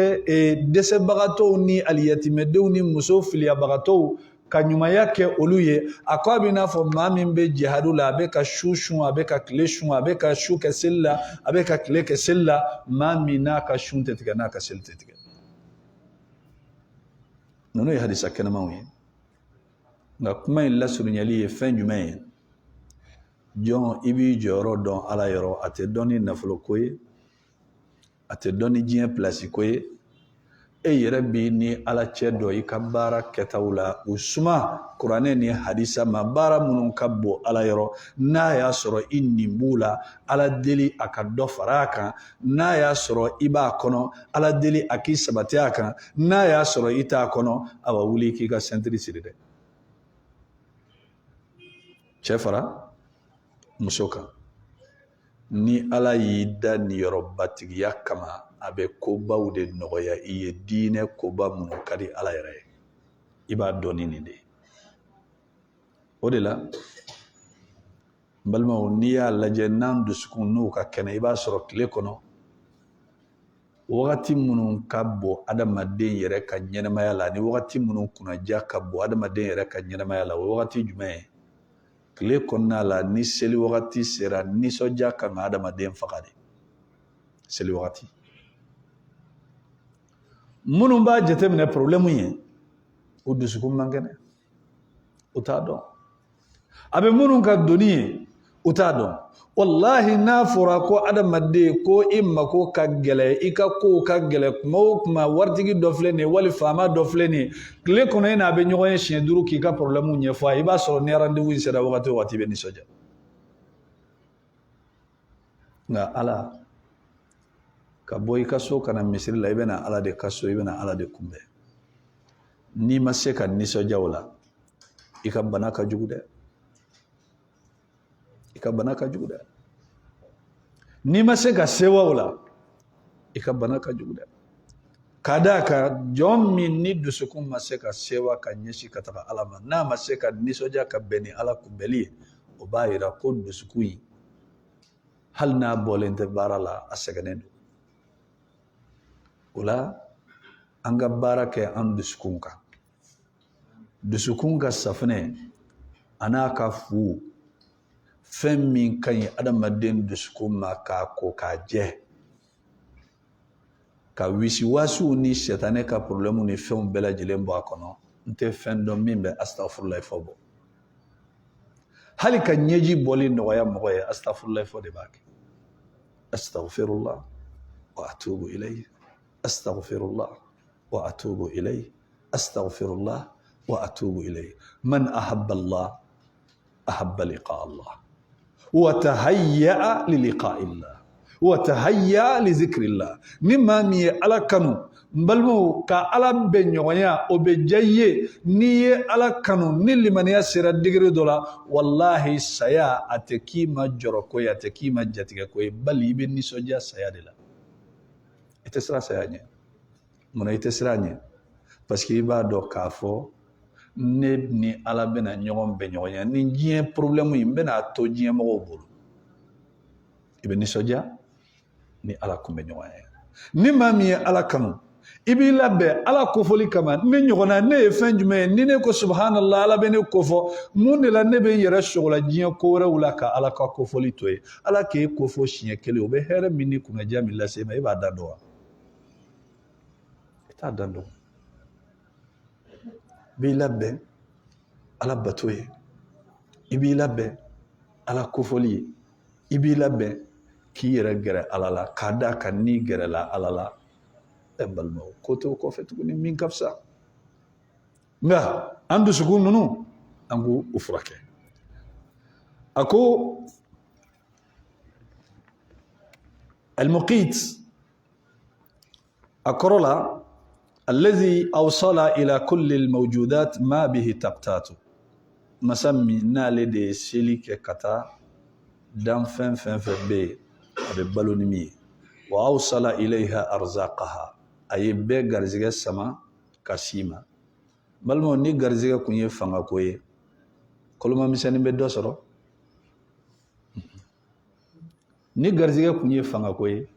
dɛsɛbagatɔw ni aliyatimɛdenw ni muso filiyabagatɔw ka ɲumanya kɛ olu ye a ko a bɛ n'a fɔ maa min bɛ jihadu la a bɛ ka su sun a bɛ ka tile sun a bɛ ka su kɛ seli la a bɛ ka tile kɛ seli la maa min n'a ka sun tɛ tigɛ n'a ka seli tɛ tigɛ ninnu ye hadisa kɛnɛmanw ye nka kuma in lasurunyali ye fɛn jumɛn ye jɔn i b'i jɔyɔrɔ dɔn ala yɔrɔ a tɛ dɔn ni nafolo ko ye a tɛ dɔn ni diɲɛ pilasi ko ye e yɛrɛ bi ni ala cɛ dɔ i ka baara kɛtaw la u suma kuranɛ ni hadisa ma baara minnu ka bon ala yɔrɔ n'a y'a sɔrɔ i nin b'u la ala deli a ka dɔ fara a kan n'a y'a sɔrɔ i b'a kɔnɔ ala deli a k'i sabati a kan n'a y'a sɔrɔ i t'a kɔnɔ a b'a wuli k'i ka sentiri siri dɛ cɛ fara muso kan ni ala y'i da niyɔrɔbatigiya kama a bɛ kobaw de nɔgɔya i ye diinɛ koba minnu ka di ala yɛrɛ ye i b'a dɔn ni nin de ye o de la n balimaw n'i y'a lajɛ n'an dusukun n'u ka kɛnɛ i b'a sɔrɔ tile kɔnɔ wagati minnu ka bon adamaden yɛrɛ ka ɲɛnamaya la ani wagati minnu kunnaja ka bon adamaden yɛrɛ ka ɲɛnamaya la o ye wagati jumɛn ye tile kɔnɔna la ni seli wagati sera nisɔndiya ka kan adamaden faga de seli wagati minnu b'a jateminɛ problème ye o dusukun man kɛnɛ o t'a dɔn a bɛ minnu ka doni ye o t'a dɔn wallahi n'a fɔra ko adamaden ko i mako ka gɛlɛ i ka kow ka gɛlɛ kuma o kuma waritigi dɔ filɛ nin ye wali faama dɔ filɛ nin ye tile kɔnɔ e n'a bɛ ɲɔgɔn ye siɲɛ 5 k'i ka problème ɲɛfɔ a ye i b'a sɔrɔ ni rendez-vous in sera wagati o wagati i bɛ nisɔndiya nka ala ka bɔ i ka so ka na misiri la i bɛna ala de ka so i bɛna ala de kunbɛn n'i ma se ka nisɔndiya o la i ka bana ka jugu dɛ i ka bana ka jugu dɛ n'i ma se ka sewa o la i ka bana ka jugu dɛ ka d'a kan jɔn min ni dusukun ma se ka sewa ka ɲɛsin ka taga ala ma n'a ma se ka nisɔndiya ka bɛn ni ala kunbɛli ye o b'a yira ko dusukun in hali n'a bɔlen tɛ baara la a sɛgɛnnen don o la an ka baara kɛ an dusukun kan dusukun ka safinɛ a n'a ka fu fɛn min ka ɲi adamaden dusukun ma k'a ko k'a jɛ ka wisiwasiw ni sɛtanɛ ka problème ni fɛnw bɛɛ lajɛlen bɔ a kɔnɔ n tɛ fɛn dɔn min bɛ astagfirullah fɔ bɔ hali ka ɲɛji bɔli nɔgɔya mɔgɔ ye astaghfirullah fɔ de b'a kɛ astaghfirullah wa atubu ilayhi astaghfirullah wa atubu ilayhi astaghfirullah wa atubu ilayhi man ahabba Allah ahabba liqa Allah wa tahayya li liqa Allah wa tahayya li zikri Allah ni maa min ye Ala kanu n balimaw ka Ala bɛ ɲɔgɔnya o bɛ diya i ye n'i ye Ala kanu ni limaniya sera degré dɔ la wallahi saya a tɛ k'i ma jɔrɔ ko ye a tɛ k'i ma jatigɛ ko ye bali i bɛ nisɔndiya saya de la i tɛ siran saya ɲɛ munna i tɛ siran ɲɛ parce que i b'a dɔn k'a fɔ ne ni Ala bɛna ɲɔgɔn bɛ ɲɔgɔnya ni diɲɛ problème in n bɛna to diɲɛ mɔgɔw bolo i bɛ nisɔndiya ni Ala kun bɛ ɲɔgɔn ye ni maa min ye Ala kanu i b'i labɛn Ala kofɔli kama ne ɲɔgɔnna ne ye fɛn jumɛn ye ni ne ko subhanallah Ala bɛ ne kofɔ mun de la ne bɛ n yɛrɛ sɔgɔla diɲɛ ko wɛrɛw la ka Ala ka kofɔli to ye Ala k'e kofɔ siɲɛ kelen o bɛ hɛrɛ min ni kunnaja min lase ma e b'a da dɔn wa i t'a da dɔn i b'i labɛn Ala bato ye i b'i labɛn Ala kofɔli ye i b'i labɛn k'i yɛrɛ gɛrɛ Ala la k'a da kan n'i gɛrɛla Ala la e balimaw ko to kɔfɛ tuguni min ka fisa nka an dusukun ninnu an k'u furakɛ a ko al-muqit a kɔrɔ la الذي أوصل إلى كل الموجودات ما به تقتات مسمي نالي دي سيليك كتا دام فن بي أبي بالونمي وأوصل إليها أرزاقها أي بي غرزيغ السما كسيما بل ني غرزيغ كوني فنغا كوي كل ما مساني بدو سرو ني غرزيغ كوني فنغا كوي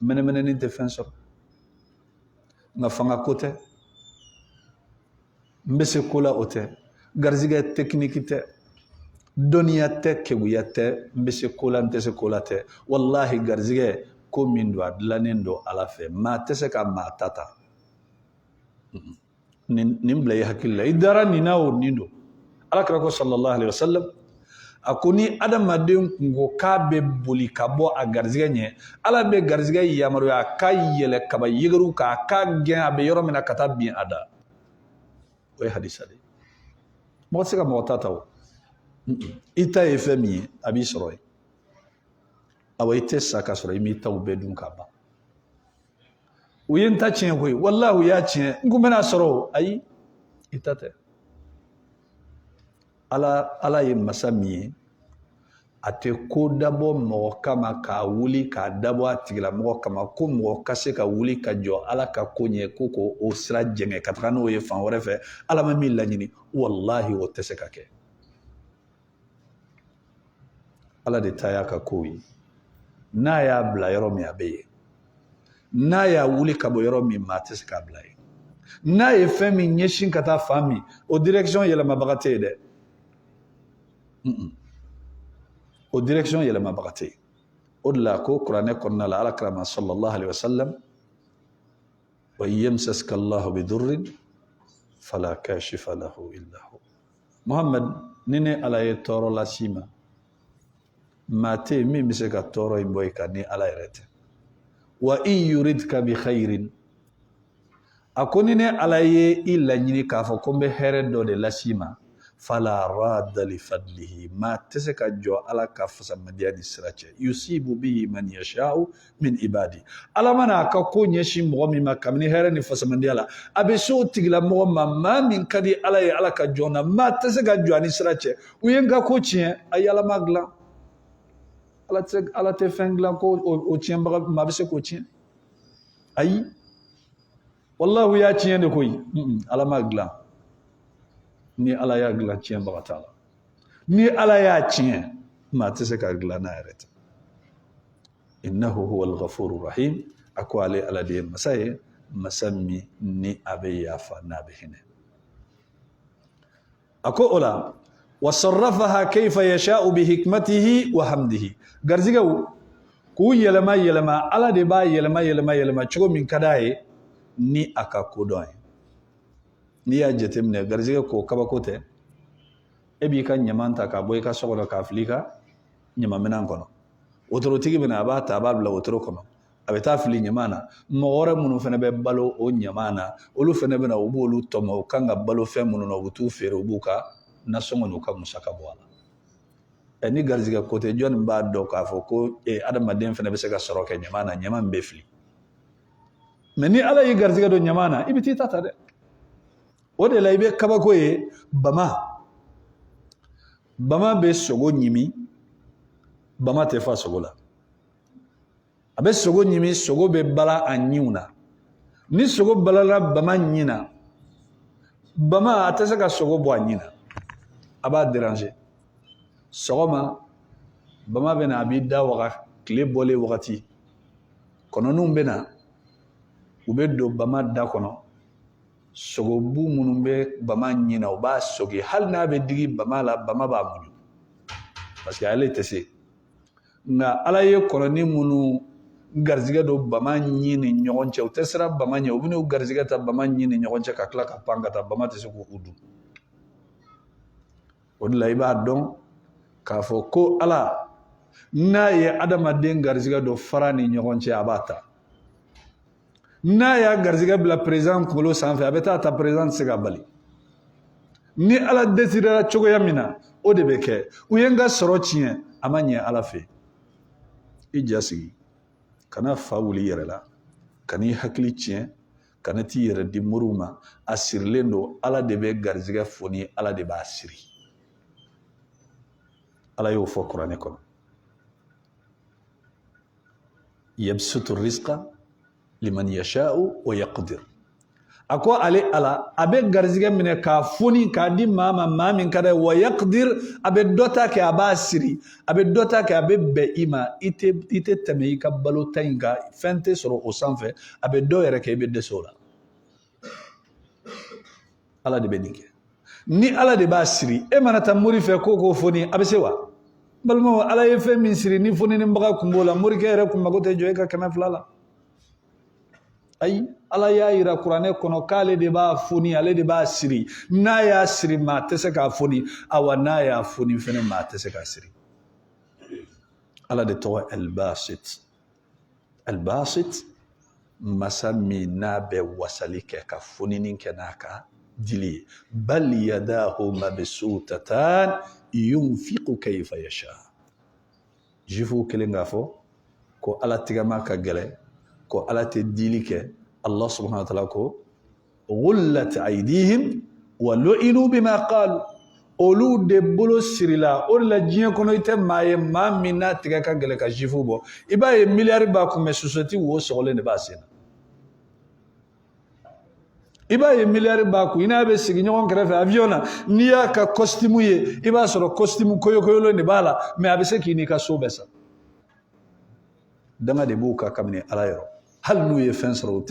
من ني تفن سرو nga fanga kote mbese kola ote garziga technique te doniya te kebuya te mbese kola ntese kola te wallahi garziga ko min do adlanen do ala fe ma tese ka ma tata nin blay hakilla idara ni nawo nindo ala krako sallallahu alaihi wasallam akuni adamaden kungo ka be boli ka bɔ a garizigɛ ɲɛ ala bɛ garizigɛ yamaruya ka yɛlɛ kaba yegeru ka gɛn a bɛ yɔrɔ min na ka taa bin a da o ye hadisa de mɔgɔ tɛ se ka mɔgɔ ta ta o i ta ye fɛn min ye a b'i sɔrɔ yen awa i tɛ sa ka sɔrɔ i m'i taw bɛɛ dun ka ban u ye n ta tiɲɛ koyi walahi u y'a tiɲɛ n kun bɛna sɔrɔ o ayi i ta tɛ ala ye masa min ye a tɛ ko dabɔ mɔgɔ kama k'a wuli k'a dabɔ a tigila mɔgɔ kama ko mɔgɔ ka se ka wuli ka jɔ ala ka ko ɲɛ ko o sira jɛngɛ ka taga n'o ye fan wɛrɛ fɛ ala ma min laɲini wallahi o tɛ se ka kɛ ala de ta y'a ka kow ye n'a y'a bila yɔrɔ min a bɛ yen n'a y'a wuli ka bɔ yɔrɔ min maa tɛ se k'a bila yen n'a ye fɛn min ɲɛsin ka taa fan min o direction yɛlɛmabaga tɛ yen dɛ o direction yɛlɛmabaga tɛ yen o de la ko kuranɛ kɔnɔna la ala kirama sallallahu alaihi wasallam wa yamsaska allahu bidurrin fala kashifa lahu illa hu Muhammad ni ne ala ye tɔɔrɔ lasi ma maa tɛ yen min bɛ se ka tɔɔrɔ in bɔ i kan ni ala yɛrɛ tɛ wa in yuridka bi khairin a ko ni ne ala ye i laɲini k'a fɔ ko n bɛ hɛrɛ dɔ de lasi ma fala radda li fadlihi ma tɛ se ka jɔ ala ka fasamadiya ni sira cɛ yusibu bihi man yasha'u min ibadi ala mana a ka ko ɲɛsin mɔgɔ min ma kabini hɛrɛ ni fasamadiya la a bɛ se o tigila mɔgɔ ma maa min ka di ala ye ala ka jɔn na maa tɛ se ka jɔ a ni sira cɛ u ye n ka ko tiɲɛ a yalama dilan ala tɛ fɛn dilan ko o tiɲɛbaga maa bɛ se k'o tiɲɛ ayi wallahu y'a tiɲɛ de koyi ala ma dilan ni ala y'a dilan tiɲɛbaga t'a la ni ala y'a tiɲɛ maa tɛ se ka dilan n'a yɛrɛ tɛ innahu huwal ghafurur rahim a ko ale ala de ye masa ye masa min ni a bɛ yafa n'a bɛ hinɛ a ko o la wa sarrafaha kayfa yasha'u bi hikmatihi wa hamdihi garzigɛw k'u yɛlɛma yɛlɛma ala de b'a yɛlɛma yɛlɛma yɛlɛma cogo min ka d'a ye ni a ka kodɔn ye n'i y'a jateminɛ garizigɛ ko kabako tɛ b'i ka ɲaman ta ka bɔ i ka so kɔnɔ k'a fili i ka ɲamanminɛn kɔnɔ wotorotigi bɛna a b'a ta a b'a bila wotoro kɔnɔ a bɛ taa fili ɲaman na mɔgɔ wɛrɛ minnu fana bɛ balo o ɲaman na olu fana bɛna u b'olu tɔmɔ u kan ka balo fɛn minnu na u bɛ t'u feere u b'u ka nasɔngɔ n'u ka musaka bɔ a la ni garizigɛ ko tɛ jɔnni b'a dɔn k'a fɔ ko adamaden fana bɛ se ka sɔrɔ kɛ ɲaman na ɲaman bɛ fili mais ni ala y'i garizigɛ don ɲaman na i bɛ t'i ta ta dɛ o de la i bɛ kabako ye bama bɛ sogo ɲimi bama tɛ fa sogo la a bɛ sogo ɲimi sogo bɛ bala a ɲiw na ni sogo balala bama ɲi na bama a tɛ se ka sogo bɔ a ɲi na a b'a déranger sɔgɔma bama bɛ na a b'i da waga tile bɔlen wagati kɔnɔninw bɛ na u bɛ don bama da kɔnɔ sogobu minnu bɛ bama ɲi na u b'a sogi hali n'a bɛ digi bama la bama b'a muɲu parce que ale tɛ se nka ala ye kɔnɔnin minnu garizigɛ don bama ɲi ni ɲɔgɔn cɛ u tɛ siran bama ɲɛ u bɛ n'u garizigɛ ta bama ɲi ni ɲɔgɔn cɛ ka tila ka pan ka taa bama tɛ se k'u dun o de la i b'a dɔn k'a fɔ ko ala n'a ye adamaden garizigɛ don fara ni ɲɔgɔn cɛ a b'a ta n'a y'a garizigɛ bila président kunkolo sanfɛ a bɛ taa ta président tɛ se ka bali ni ala décidera cogoya min na o de bɛ kɛ u ye n ka sɔrɔ tiɲɛ a ma ɲɛ ala fɛ i ja sigi kana fa wuli i yɛrɛ la kan'i hakili tiɲɛ kana t'i yɛrɛ di moriw ma a sirilen don ala de bɛ garizigɛ foni ala de b'a siri ala y'o fɔ kuranɛ kɔnɔ yabsutu rizqa liman yasha'u wa yaqdir a ko ale ala a bɛ garizigɛ minɛ k'a foni k'a di maa ma maa min ka d'a ye wa yaqdir a bɛ dɔ ta kɛ a b'a siri a bɛ dɔ ta kɛ a bɛ bɛn i ma i tɛ tɛmɛ i ka balo ta in kan fɛn tɛ sɔrɔ o sanfɛ a bɛ dɔ yɛrɛ kɛ i bɛ dɛsɛ o la ala de bɛ nin kɛ ni ala de b'a siri e mana taa mori fɛ k'o foni a bɛ se wa balimaw ala ye fɛn min siri ni foninibaga kun b'o la morikɛ yɛrɛ kun mago tɛ jɔ e ka 200 la ayi ala y'a yira kuranɛ kɔnɔ k'ale de b'a foni ale de b'a siri n'a y'a siri maa tɛ se k'a foni awa n'a y'a foni fɛnɛ maa tɛ se k'a siri ala de tɔgɔ Al-Basit masa min n'a bɛ wasali kɛ ka fonini kɛ n'a ka dili ye bal yadahu mabsutatan yunfiqu kayfa yasha juifu kelen k'a fɔ ko ala tigɛma ka gɛlɛ ko ala tɛ dili kɛ Allah subhanahu wa ta'ala ko ghullat aydihim wa lu'inu bima qalu olu de bolo sirila o la diɲɛ kɔnɔ i tɛ maa ye maa min n'a tigɛ ka gɛlɛ ka juifu bɔ i b'a ye miliyari b'a kun mɛ société wo sɔgɔlen de b'a sen na i b'a ye miliyari b'a kun i n'a bɛ sigi ɲɔgɔn kɛrɛfɛ avion na n'i y'a ka costume ye i b'a sɔrɔ costume koyokoyolen de b'a la mais a bɛ se k'i n'i ka so bɛɛ sa danga de b'u ka kabini ala yɔrɔ hali n'u ye fɛn sɔrɔ u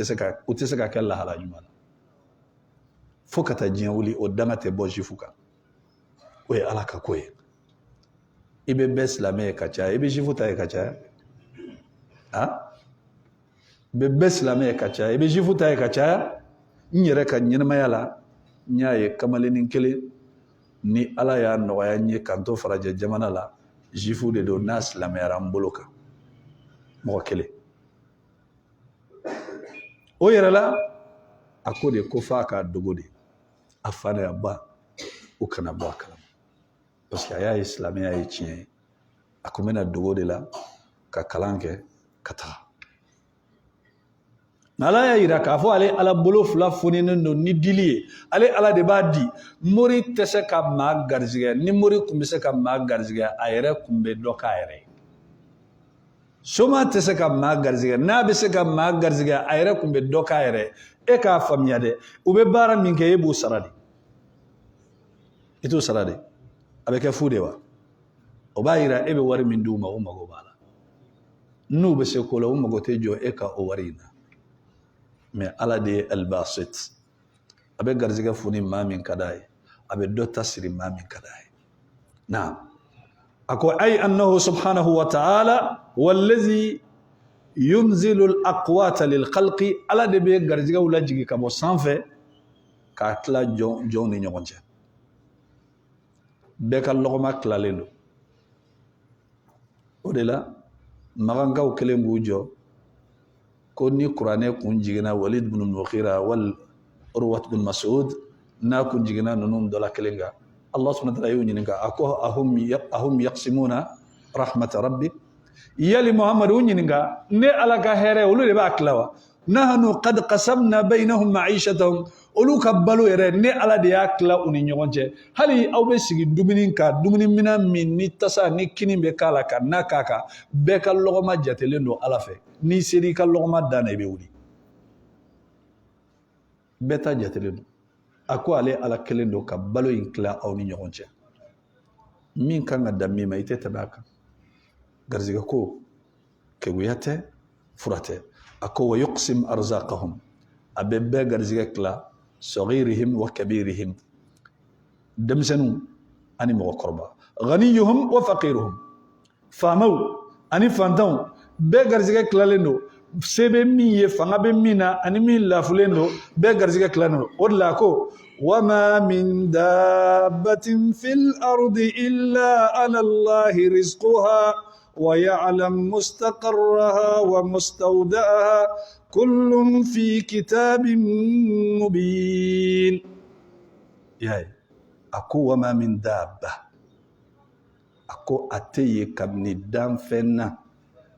tɛ se ka kɛ lahala ɲuman na fo ka taa diɲɛ wuli o danga tɛ bɔ juifu kan o ye ala ka ko ye i bɛ bɛɛ silamɛ ye ka caya i bɛ juifu ta ye ka caya i bɛ bɛɛ silamɛ ye ka caya i bɛ juifu ta ye ka caya n yɛrɛ ka ɲɛnamaya la n y'a ye kamalennin kelen ni ala y'a nɔgɔya n ye k'an to farajɛ jamana la juifu de don n'a silamɛyara n bolo kan mɔgɔ kelen o yɛrɛ la a ko de ko f'a k'a dogo de a fa n'a ba o kana bɔ a kalama parce que a y'a ye silamɛya ye tiɲɛ ye a kun bɛna dogo de la ka kalan kɛ ka taga ala y'a yira k'a fɔ ale ala bolo fila foninen don ni dili ye ale ala de b'a di mori tɛ se ka maa garizigɛ ni mori kun bɛ se ka maa garizigɛ a yɛrɛ kun bɛ dɔ k'a yɛrɛ ye soma tɛ se ka maa garizigɛ n'a bɛ se ka maa garizigɛ a yɛrɛ kun bɛ dɔ k'a yɛrɛ e k'a faamuya dɛ u bɛ baara min kɛ e b'o sara de i t'o sara de a bɛ kɛ fu de wa o b'a yira e bɛ wari min d'u ma o mago b'a la n'u bɛ se ko la o mago tɛ jɔ e ka o wari in na mais ala de ye Al-Basit a bɛ garizigɛ foni maa min ka d'a ye a bɛ dɔ ta siri maa min ka d'a ye naam ako ay annahu subhanahu wa ta'ala wallazi yunzilu al-aqwata lil khalqi ala de bɛ garizigɛw lajigi ka bɔ sanfɛ k'a tila jɔnw ni ɲɔgɔn cɛ bɛɛ ka lɔgɔma tilalen don o de la magankaw kelen b'u jɔ ko ni kuranɛ kun jiginna Walid bin Mughira wal Urwat bin Mas'ud n'a kun jiginna ninnu dɔ la kelen kan Allah subhanahu wa ta'ala y'u ɲininka a ko ahum yaqsimuna rahmat rabbik yali Muhammad y'u ɲininka ne Ala ka hɛrɛ olu de b'a tila wa nahnu qad qasamna baynahum ma'ishatahum olu ka balo yɛrɛ ne Ala de y'a tila u ni ɲɔgɔn cɛ hali aw bɛ sigi dumuni kan dumuni mina min ni tasa ni kini bɛ k'a la ka n'a k'a kan bɛɛ ka lɔgɔma jatelen don Ala fɛ n'i seri ka lɔgɔma dan na i bɛ wuli bɛɛ ta jatelen don a ko ale Ala kelen don ka balo in tila aw ni ɲɔgɔn cɛ min kan ka dan min ma i tɛ tɛmɛ a kan garizigɛ ko keguya tɛ fura tɛ a ko wa yuqsim arzaqahum a bɛ bɛɛ garizigɛ tila صغيرهم وكبيرهم دمسنو أني مغقربا غنيهم وفقيرهم فامو أني فانتو بيغر زيكا كلالينو سيبي مي فانا بمينا أني مي لافلينو بيغر زيكا كلالينو ودلاكو وما من دابة في الأرض إلا على الله رزقها ويعلم مستقرها ومستودعها كل في كتاب مبين ياي أكو وما من دابة أكو أتي كابني دام فينا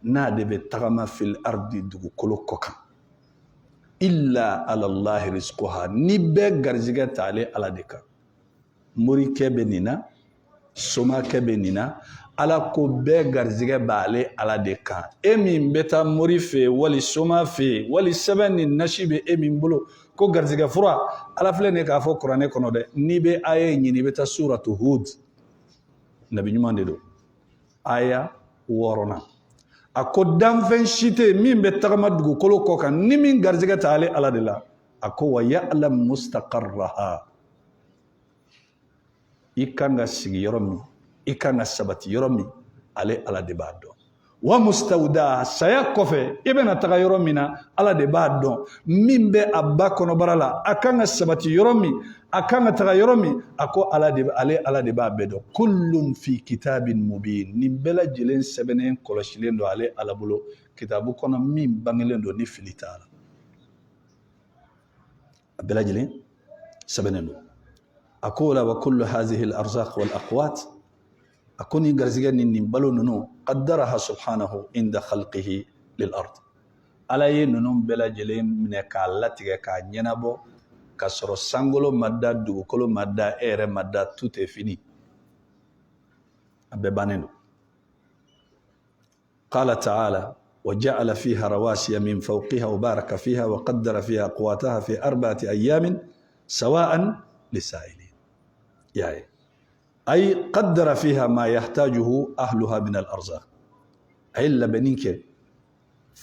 نادي بتغمى في الأرض دو كلو كوكا إلا على الله رزقها نبي غرزيغة تعالي على ديكا مري كبنينا سوما كبنينا Ala ko bɛɛ garizigɛ b'ale Ala de kan e min bɛ taa mori fɛ wali soma fɛ wali sɛbɛn ni nasi bɛ e min bolo ko garizigɛ fura Ala filɛ nin k'a fɔ kuranɛ kɔnɔ dɛ n'i bɛ aya ɲini i bɛ taa suratu Hud nabi ɲuman de don aya 6 a ko danfɛn si tɛ min bɛ tagama dugukolo kɔ kan ni min garizigɛ t'ale Ala de la a ko wa ya'lam mustaqarraha i kan ka sigi yɔrɔ min i kan ka sabati yɔrɔ min ale Ala de b'a dɔn wa mustawda saya kɔfɛ i bɛna taga yɔrɔ min na Ala de b'a dɔn min bɛ a ba kɔnɔbara la a kan ka sabati yɔrɔ min a kan ka taga yɔrɔ min a ko ale Ala de b'a bɛɛ dɔn kullun fi kitabin mubin nin bɛɛ lajɛlen sɛbɛnnen kɔlɔsilen don ale Ala bolo kitabu kɔnɔ min bangelen don ni fili t'a la a bɛɛ lajɛlen sɛbɛnnen don a ko la wa kullu hazihi al-arzaq wal aqwat أكوني غرزيغا نين بالو نونو قدرها سبحانه عند خلقه للأرض على ينونو بلا جلين من كالاتيغا كانينابو كسرو سانغولو مادا دوكولو مادا اير مادا توت فيني أبيبانينو قال تعالى وجعل فيها رواسي من فوقها وبارك فيها وقدر فيها أقواتها في 4 أيام سواء للسائلين يعني أي قدر فيها ما يحتاجه أهلها من الأرزاق أي لبنينك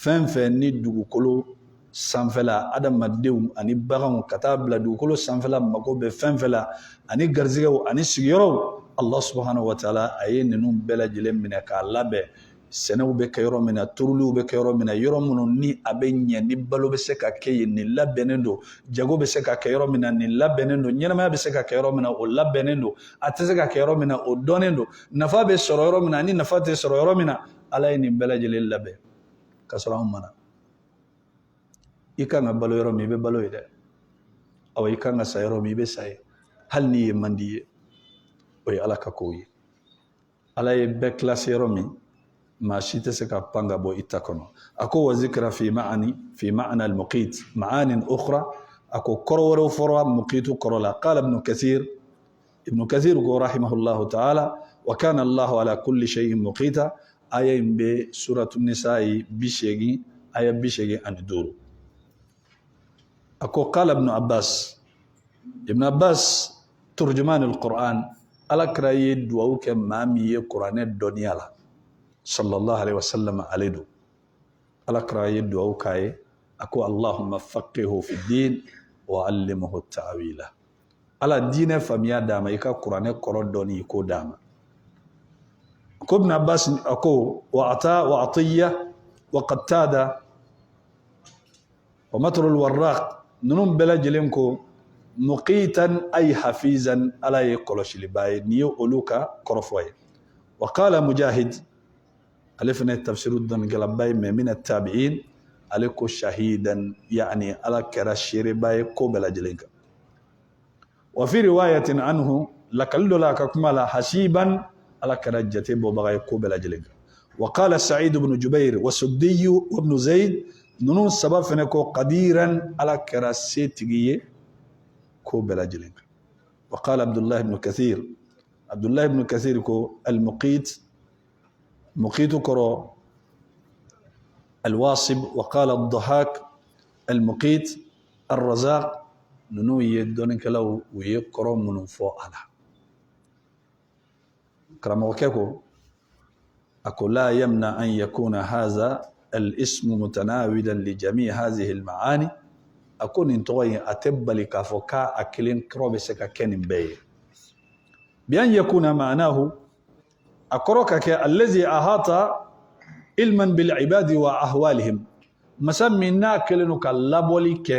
فن ندو كلو سانفلا أدم مديوم أني بغم كتاب لدو كلو سانفلا مكوب فنفلا أني غرزيغو أني سيغيرو الله سبحانه وتعالى أي ننوم بلا جلم منك الله به سنو بك يورو منا ترلو بك يورو منا يورو منو ني أبنيا نبالو بسكا كي نلا بنندو جاغو بسكا كي يورو منا نلا بنندو نينما بسكا كي يورو منا ولا بنندو أتسكا كي يورو منا ودونندو نفا بسرو يورو منا ني نفا تسرو يورو منا على نبلا جلل لبه كسرهم منا إيكا نبالو يورو مي ببالو يده أو إيكا نسا يورو مي بساي هل ني يمندي وي على كاكوي على بكلاس يورو مي ما شئت سكا بانغا بو إتاكونو أكو وذكر في معنى المقيت معان أخرى أكو كرور فروا مقيت كرولا قال ابن كثير رحمه الله تعالى وكان الله على كل شيء مقيتا آية بسورة النساء بشيغي آية بشيغي أن دورو أكو قال ابن عباس ترجمان القرآن على كرايد ووك مامي قرآن الدنيا لا صلى الله عليه وسلم عليه على كرايد ووكاي أكو اللهم فقهه في الدين وعلمه التأويل على الدين فميا داما يكا قرآن قرآن دوني يكو داما أكو ابن عباس أكو وعطية وقتادة ومطر الوراق ننوم بلا جلمكو muqitan ay hafizan ala yaqoloshili bay niyo oluka korofwaye وقال مجاهد ألفنا التفسير الدن قلباي من التابعين عليكو شهيدا يعني على كراشيري باي كوبلا جلينك وفي رواية عنه لكل لك كمالا حسيبا على كراجتي بوبغاي كوبلا جلينك وقال سعيد بن جبير وسدي وابن زيد نونو سبب فنكو قديرا على كراسيتي كوبلا جلينك وقال عبد الله بن كثير كو المقيت مقيت كرو الواصب وقال الضحاك المقيت الرزاق ننو يدونك لو ويقرو من فوق على كرم وكيكو أقول لا يمنع أن يكون هذا الاسم متناولا لجميع هذه المعاني أكون انتوي أتبلي كافوكا أكلين كروبسك كنن بي بأن يكون معناه أكروكك الذي أحاط علما بالعباد وأحوالهم مسمي ناكلنك اللبوليك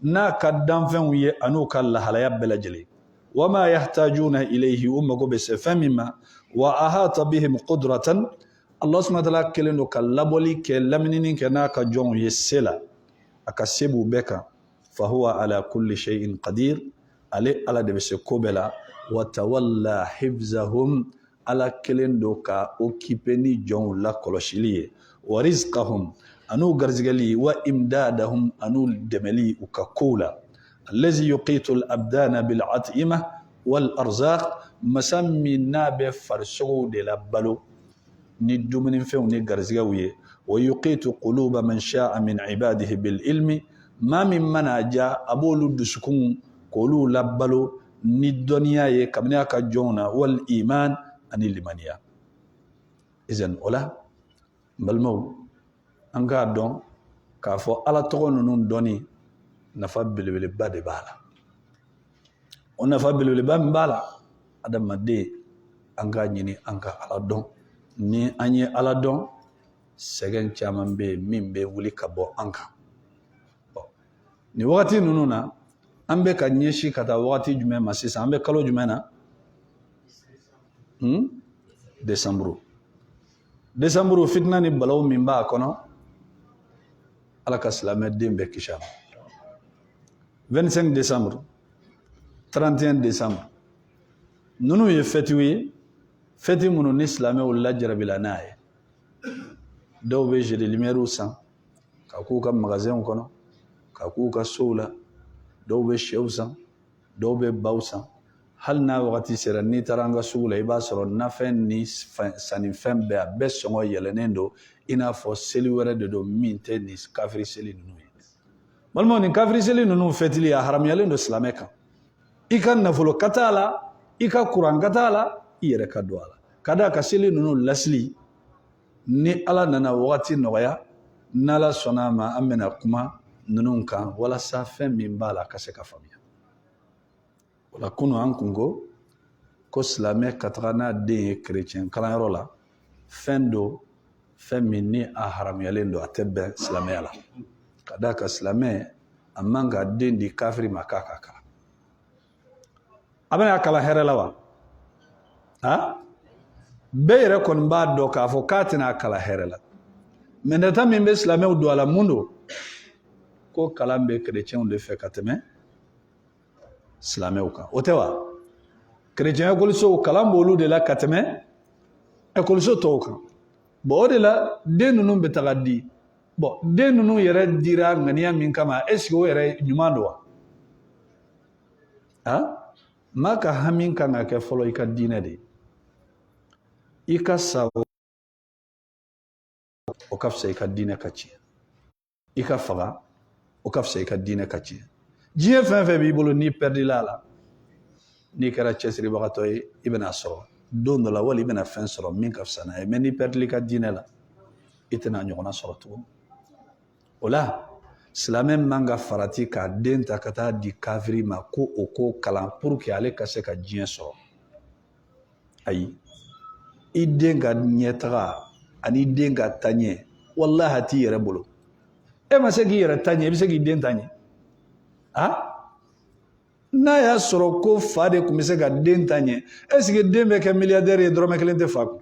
ناك الدنفن أنوك الله لا يبلجلي وما يحتاجون إليه أمك بسفمما وأحاط بهم قدرة الله سبحانه وتعالى كلنك اللبوليك لمنينك ناك جون يسلا أكسبوا بك فهو على كل شيء قدير على دبس كوبلا وتولى حفظهم على كلندوكا اوكيبني جون لا كولوشيلي ورزقهم انو غرزغلي وامدادهم انو دملي وكاكولا الذي يقيت الابدان بالعطئمه والارزاق مسمينا بفرسو دي لبلو ندو من فيو ني غرزغوي ويقيت قلوب من شاء من عباده بالعلم ما من مناجا ابولو دسكون قولوا لبلو ندنيا كمنياك جونا والايمان أني لمنيا إذن أولا بالمو أنك دون كافو على تقول نون دوني نفبل بالباد بالا ونفبل بالباد بالا هذا ما دي أنك نيني أنك على دون ni أني على دون سجن كمان مين ولي كبو أنك ni wakati nununa ambe kanyeshi kata wakati jume masisa ambe kalo jumena décembre fitna ni balaw min ba kono ala ka silamɛ den bɛɛ kisi 25 décembre 31 décembre nunu ye fɛti minnu ni silamɛw lajarabila n'a ye dɔw bɛ jeux de lumière san ka k'u ka magasin kɔnɔ ka k'u ka sow la dɔw bɛ sɛw san dɔw bɛ baw san hal na wakati sera ni taranga sugula i b'a sɔrɔ nafɛn ni sanifɛn bɛɛ a bɛɛ sɔngɔ yɛlɛnen don i n'a fɔ seli wɛrɛ de don min tɛ ni kafiri seli ninnu ye balimaw ni kafiri seli ninnu fɛtili a haramuyalen don silamɛ kan i ka nafolo ka t'a la i ka kuran ka t'a la i yɛrɛ ka don a la ka d'a ka seli ninnu lasili ni ala nana wagati nɔgɔya n'ala sɔnna ma an bɛna kuma ninnu kan walasa fɛn min b'a la ka se ka faamuya wala kunu an kungo ko silamɛ ka taga n'a den ye chrétien kalanyɔrɔ la fɛn do fɛn min ni a haramuyalen don a tɛ bɛn silamɛya la ka d'a ka silamɛ a man ka den di kafiri ma k'a ka kalan a bɛna kalan hɛrɛ la wa bɛɛ yɛrɛ kɔni b'a dɔn k'a fɔ k'a tɛna kalan hɛrɛ la mais nata min bɛ silamɛw don a la mun do ko kalan bɛ chrétienw de fɛ ka tɛmɛ silamɛw kan o tɛ wa chrétien ekɔlisow kalan b'olu de la ka tɛmɛ ekɔliso tɔw kan bon o de la den ninnu bɛ taga di bon den ninnu yɛrɛ dira ŋaniya min kama est ce que o yɛrɛ ɲuman don wa maa ka hami kan ka kɛ fɔlɔ i ka diinɛ de i ka sa o ka fisa i ka diinɛ ka tiɲɛ i ka faga o ka fisa i ka diinɛ ka tiɲɛ diɲɛ fɛn fɛn b'i bolo n'i perdila a la n'i kɛra cɛsiribagatɔ ye i bɛna sɔrɔ don dɔ la wali i bɛna fɛn sɔrɔ min ka fisa n'a ye mais n'i perdili ka diinɛ la i tɛna ɲɔgɔnna sɔrɔ tugun o la silamɛ man ka farati k'a den ta ka taa di kafiri ma ko o ko kalan pour que ale ka se ka diɲɛ sɔrɔ ayi i den ka ɲɛtaga ani den ka taɲɛ wallahi a t'i yɛrɛ bolo e ma se k'i yɛrɛ taɲɛ i bɛ se k'i den taɲɛ n'a y'a sɔrɔ ko fa de tun bɛ se ka den ta ɲɛ est ce que den bɛ kɛ milliardaire ye dɔrɔmɛ kelen tɛ fa kun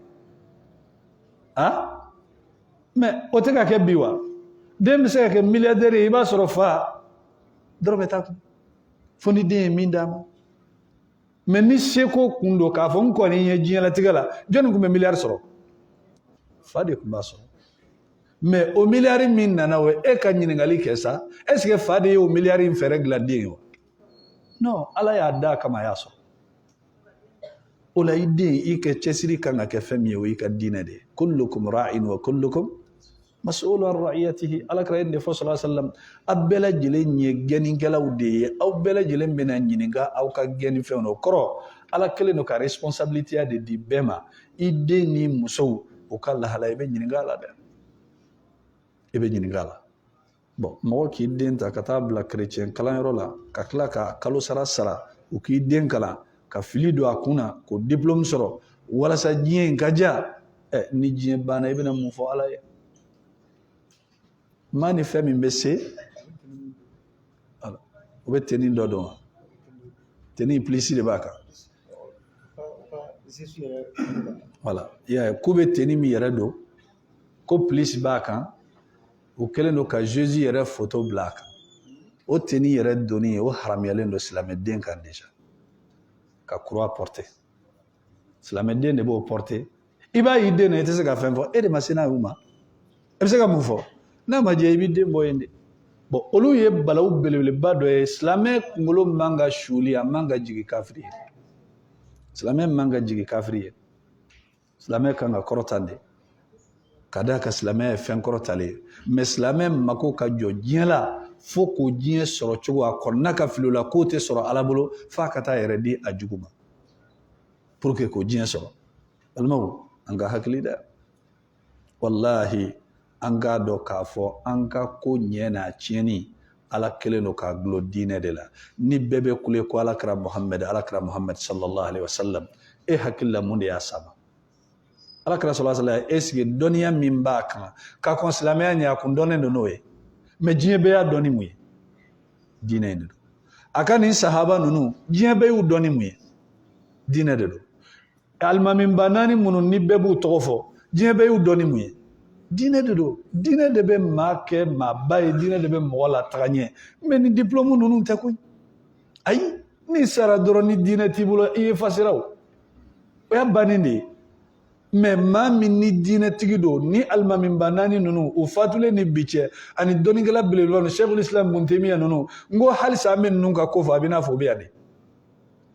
mais o tɛ ka kɛ bi wa den bɛ se ka kɛ milliardaire ye i b'a sɔrɔ fa dɔrɔmɛ t'a kun fo ni den ye min d'a ma mais ni seko kun don k'a fɔ n kɔni ye diɲɛlatigɛ la jɔnni tun bɛ miliyari sɔrɔ fa de tun b'a sɔrɔ mais o miliyari min nana o e ka ɲininkali kɛ sa est ce que fa de ye o miliyari in fɛɛrɛ dilan den ye wa non ala y'a da kama a y'a sɔrɔ o la i den i ka cɛsiri kan ka kɛ fɛn min ye o y'i ka diinɛ de ye kullukum ra'in wa kullukum mas'ulun an ra'iyatihi alakira ye nin de fɔ sallallahu alaihi wasallam a bɛɛ lajɛlen ye gɛnnikɛlaw de ye aw bɛɛ lajɛlen bɛna ɲininka aw ka gɛnnifɛnw na o kɔrɔ ala kelen don ka responsabilité de di bɛɛ ma i den ni musow o ka lahala i bɛ ɲininka a la dɛ i bɛ ɲininka a la bon mɔgɔ k'i den ta ka taa bila chrétien kalanyɔrɔ la ka tila ka kalo sara sara u k'i den kalan ka fili don a kun na k'o diplôme sɔrɔ walasa diɲɛ in ka diya ni diɲɛ banna i bɛna mun fɔ ala ye maa ni fɛn min bɛ se o bɛ tenni dɔ dɔn wa tenni pilisi de b'a kan voilà i y'a ye ko bɛ tenni min yɛrɛ don ko pilisi b'a kan o kɛlen don ka Jésus yɛrɛ photo bila a kan o tenni yɛrɛ donni o haramuyalen don silamɛden kan déjà ka croix porter silamɛden de b'o porter i b'a y'i den na i tɛ se ka fɛn fɔ e de ma se n'a ye o ma e bɛ se ka mun fɔ n'a ma diya i b'i den bɔ yen de bon olu ye balawu belebeleba dɔ ye silamɛ kunkolo man ka suuli a man ka jigin kafiri ye silamɛ man ka jigin kafiri ye silamɛ kan ka kɔrɔtan de ka d'a kan silamɛ ye fɛn kɔrɔtalen ye mais silamɛ mako ka jɔ diɲɛ la fo k'o diɲɛ sɔrɔ cogo a kɔnɔna ka fili o la k'o tɛ sɔrɔ ala bolo f'a ka taa yɛrɛ di a jugu ma pour que k'o diɲɛ sɔrɔ balimaw an ka hakili dɛ wallahi an k'a dɔn k'a fɔ an ka ko ɲɛ n'a tiɲɛni ala kelen don k'a dulon diinɛ de la ni bɛɛ bɛ kule ko alakira Muhamɛd sallallahu alaihi wasallam e hakili la mun de y'a sama alakira sallallahu alaihi wasallam est ce que dɔnniya min b'a kan ka kɔn silamɛya ɲɛ a kun dɔnnen don n'o ye mais diɲɛ bɛɛ y'a dɔn ni mun ye diinɛ in de don a ka nin sahaba ninnu diɲɛ bɛɛ y'u dɔn ni mun ye diinɛ de don alimamiba naani minnu ni bɛɛ b'u tɔgɔ fɔ diɲɛ bɛɛ y'u dɔn ni mun ye diinɛ de don diinɛ de bɛ maa kɛ maaba ye diinɛ de bɛ mɔgɔ la taga ɲɛ mais ni diplôme ninnu tɛ koyi ayi ni sara dɔrɔn ni diinɛ t'i bolo i ye fasira o y'a bannen de ye mais maa min ni diinɛtigi don ni alimamiba naani ninnu o fatulen ni bi cɛ ani dɔnnikɛla belebeleba ninnu Cheikhul Islam Ibn Taymiyyah ninnu n ko halisa an bɛ ninnu ka ko fɔ a bɛ n'a fɔ o bɛ yan de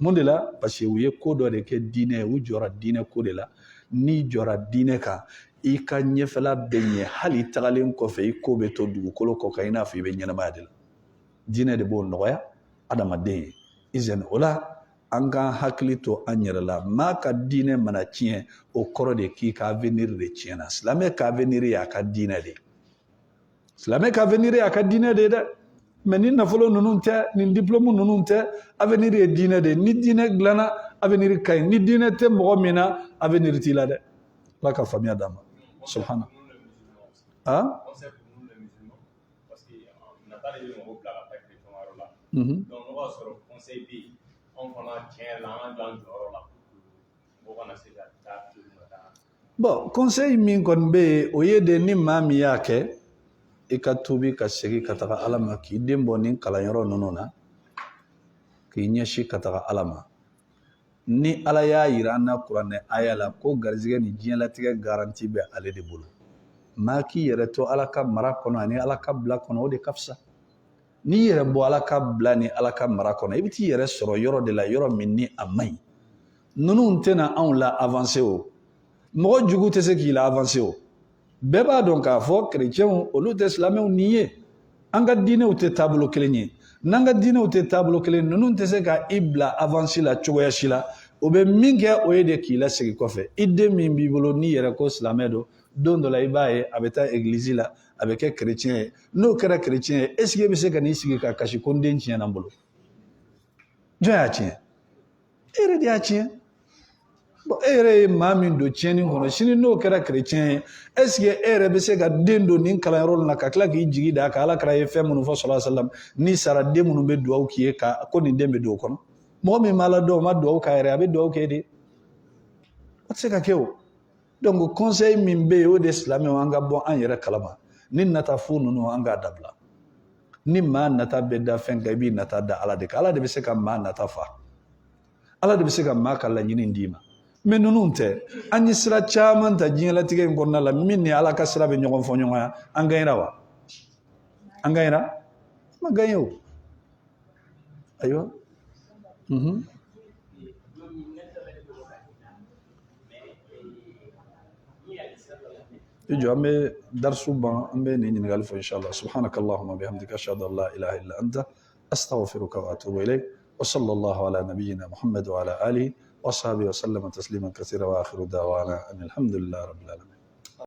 mun de la parce que u ye ko dɔ de kɛ diinɛ ye u jɔra diinɛ ko de la n'i jɔra diinɛ kan i ka ɲɛfɛla bɛ ɲɛ hali tagalen kɔfɛ i ko bɛ to dugukolo kɔ kan i n'a fɔ i bɛ ɲɛnamaya de la diinɛ de b'o nɔgɔya adamaden ye izɛn o la an ka hakili to an yɛrɛ la maa ka diinɛ mana tiɲɛ o kɔrɔ de k'i ka avenir de tiɲɛna silamɛ ka avenir ye a ka diinɛ de silamɛ ka avenir ye a ka diinɛ de ye dɛ mais ni nafolo ninnu tɛ nin diplôme ninnu tɛ avenir ye diinɛ de ni diinɛ dilanna avenir ka ɲi ni diinɛ tɛ mɔgɔ min na avenir t'i la dɛ ala ka faamuya d'an ma subhana bon conseil min kɔni bɛ yen o ye de ni maa min y'a kɛ i ka tuubi ka segin ka taga ala ma k'i den bɔ nin kalanyɔrɔ ninnu na k'i ɲɛsin ka taga ala ma ni ala y'a yira an na kuranɛ aya la ko garizigɛ ni diɲɛlatigɛ garanti bɛ ale de bolo maa k'i yɛrɛ to ala ka mara kɔnɔ ani ala ka bila kɔnɔ o de ka fisa n'i yɛrɛ bɔ ala ka bila ni ala ka mara kɔnɔ i bɛ t'i yɛrɛ sɔrɔ yɔrɔ de la yɔrɔ min ni a man ɲi ninnu tɛna anw la avancer o mɔgɔ jugu tɛ se k'i la avancer o bɛɛ b'a dɔn k'a fɔ kerecɛnw olu tɛ silamɛw ni ye an ka diinɛw tɛ taabolo kelen ye n'an ka diinɛw tɛ taabolo kelen ninnu tɛ se ka i bila avancer la cogoya si la o bɛ min kɛ o ye de k'i lasegin kɔfɛ i den min b'i bolo n'i yɛrɛ ko silamɛ don don dɔ la i b'a ye a bɛ taa église la a bɛ kɛ chrétien ye n'o kɛra chrétien ye est ce que e bɛ se ka n'i sigi ka kasi ko n den tiɲɛna n bolo jɔn y'a tiɲɛ e yɛrɛ de y'a tiɲɛ bon e yɛrɛ ye maa min don tiɲɛni kɔnɔ sini n'o kɛra chrétien ye est ce que e yɛrɛ bɛ se ka den don nin kalanyɔrɔ la ka tila k'i jigi da kan Alakira ye fɛn minnu fɔ sallallahu alaihi wasallam ni sara den minnu bɛ dugawu k'i ye ko nin den bɛ don o kɔnɔ mɔgɔ min b'a la dɔn o ma dugawu k'a yɛrɛ a bɛ dugawu kɛ de o tɛ se ka kɛ o donc conseil min bɛ yen o de silamɛw an ka bɔ an yɛrɛ kalama ni nata fu ninnu an k'a dabila ni maa nata bɛ da fɛn kan i b'i nata da Ala de kan Ala de bɛ se ka maa nata fa Ala de bɛ se ka maa ka laɲini d'i ma mais ninnu tɛ an ye sira caman ta diɲɛlatigɛ in kɔnɔna la min ni Ala ka sira bɛ ɲɔgɔn fɔ ɲɔgɔn ya an gagnera wa an gagnera ma gagné o ayiwa يجوا أمي درسوا أمي نيجي فإن شاء الله سبحانك اللهم وبحمدك أشهد أن لا إله إلا أنت أستغفرك وأتوب إليك وصلى الله على نبينا محمد وعلى آله وصحبه وسلم تسليما كثيرا وآخر دعوانا أن الحمد لله رب العالمين.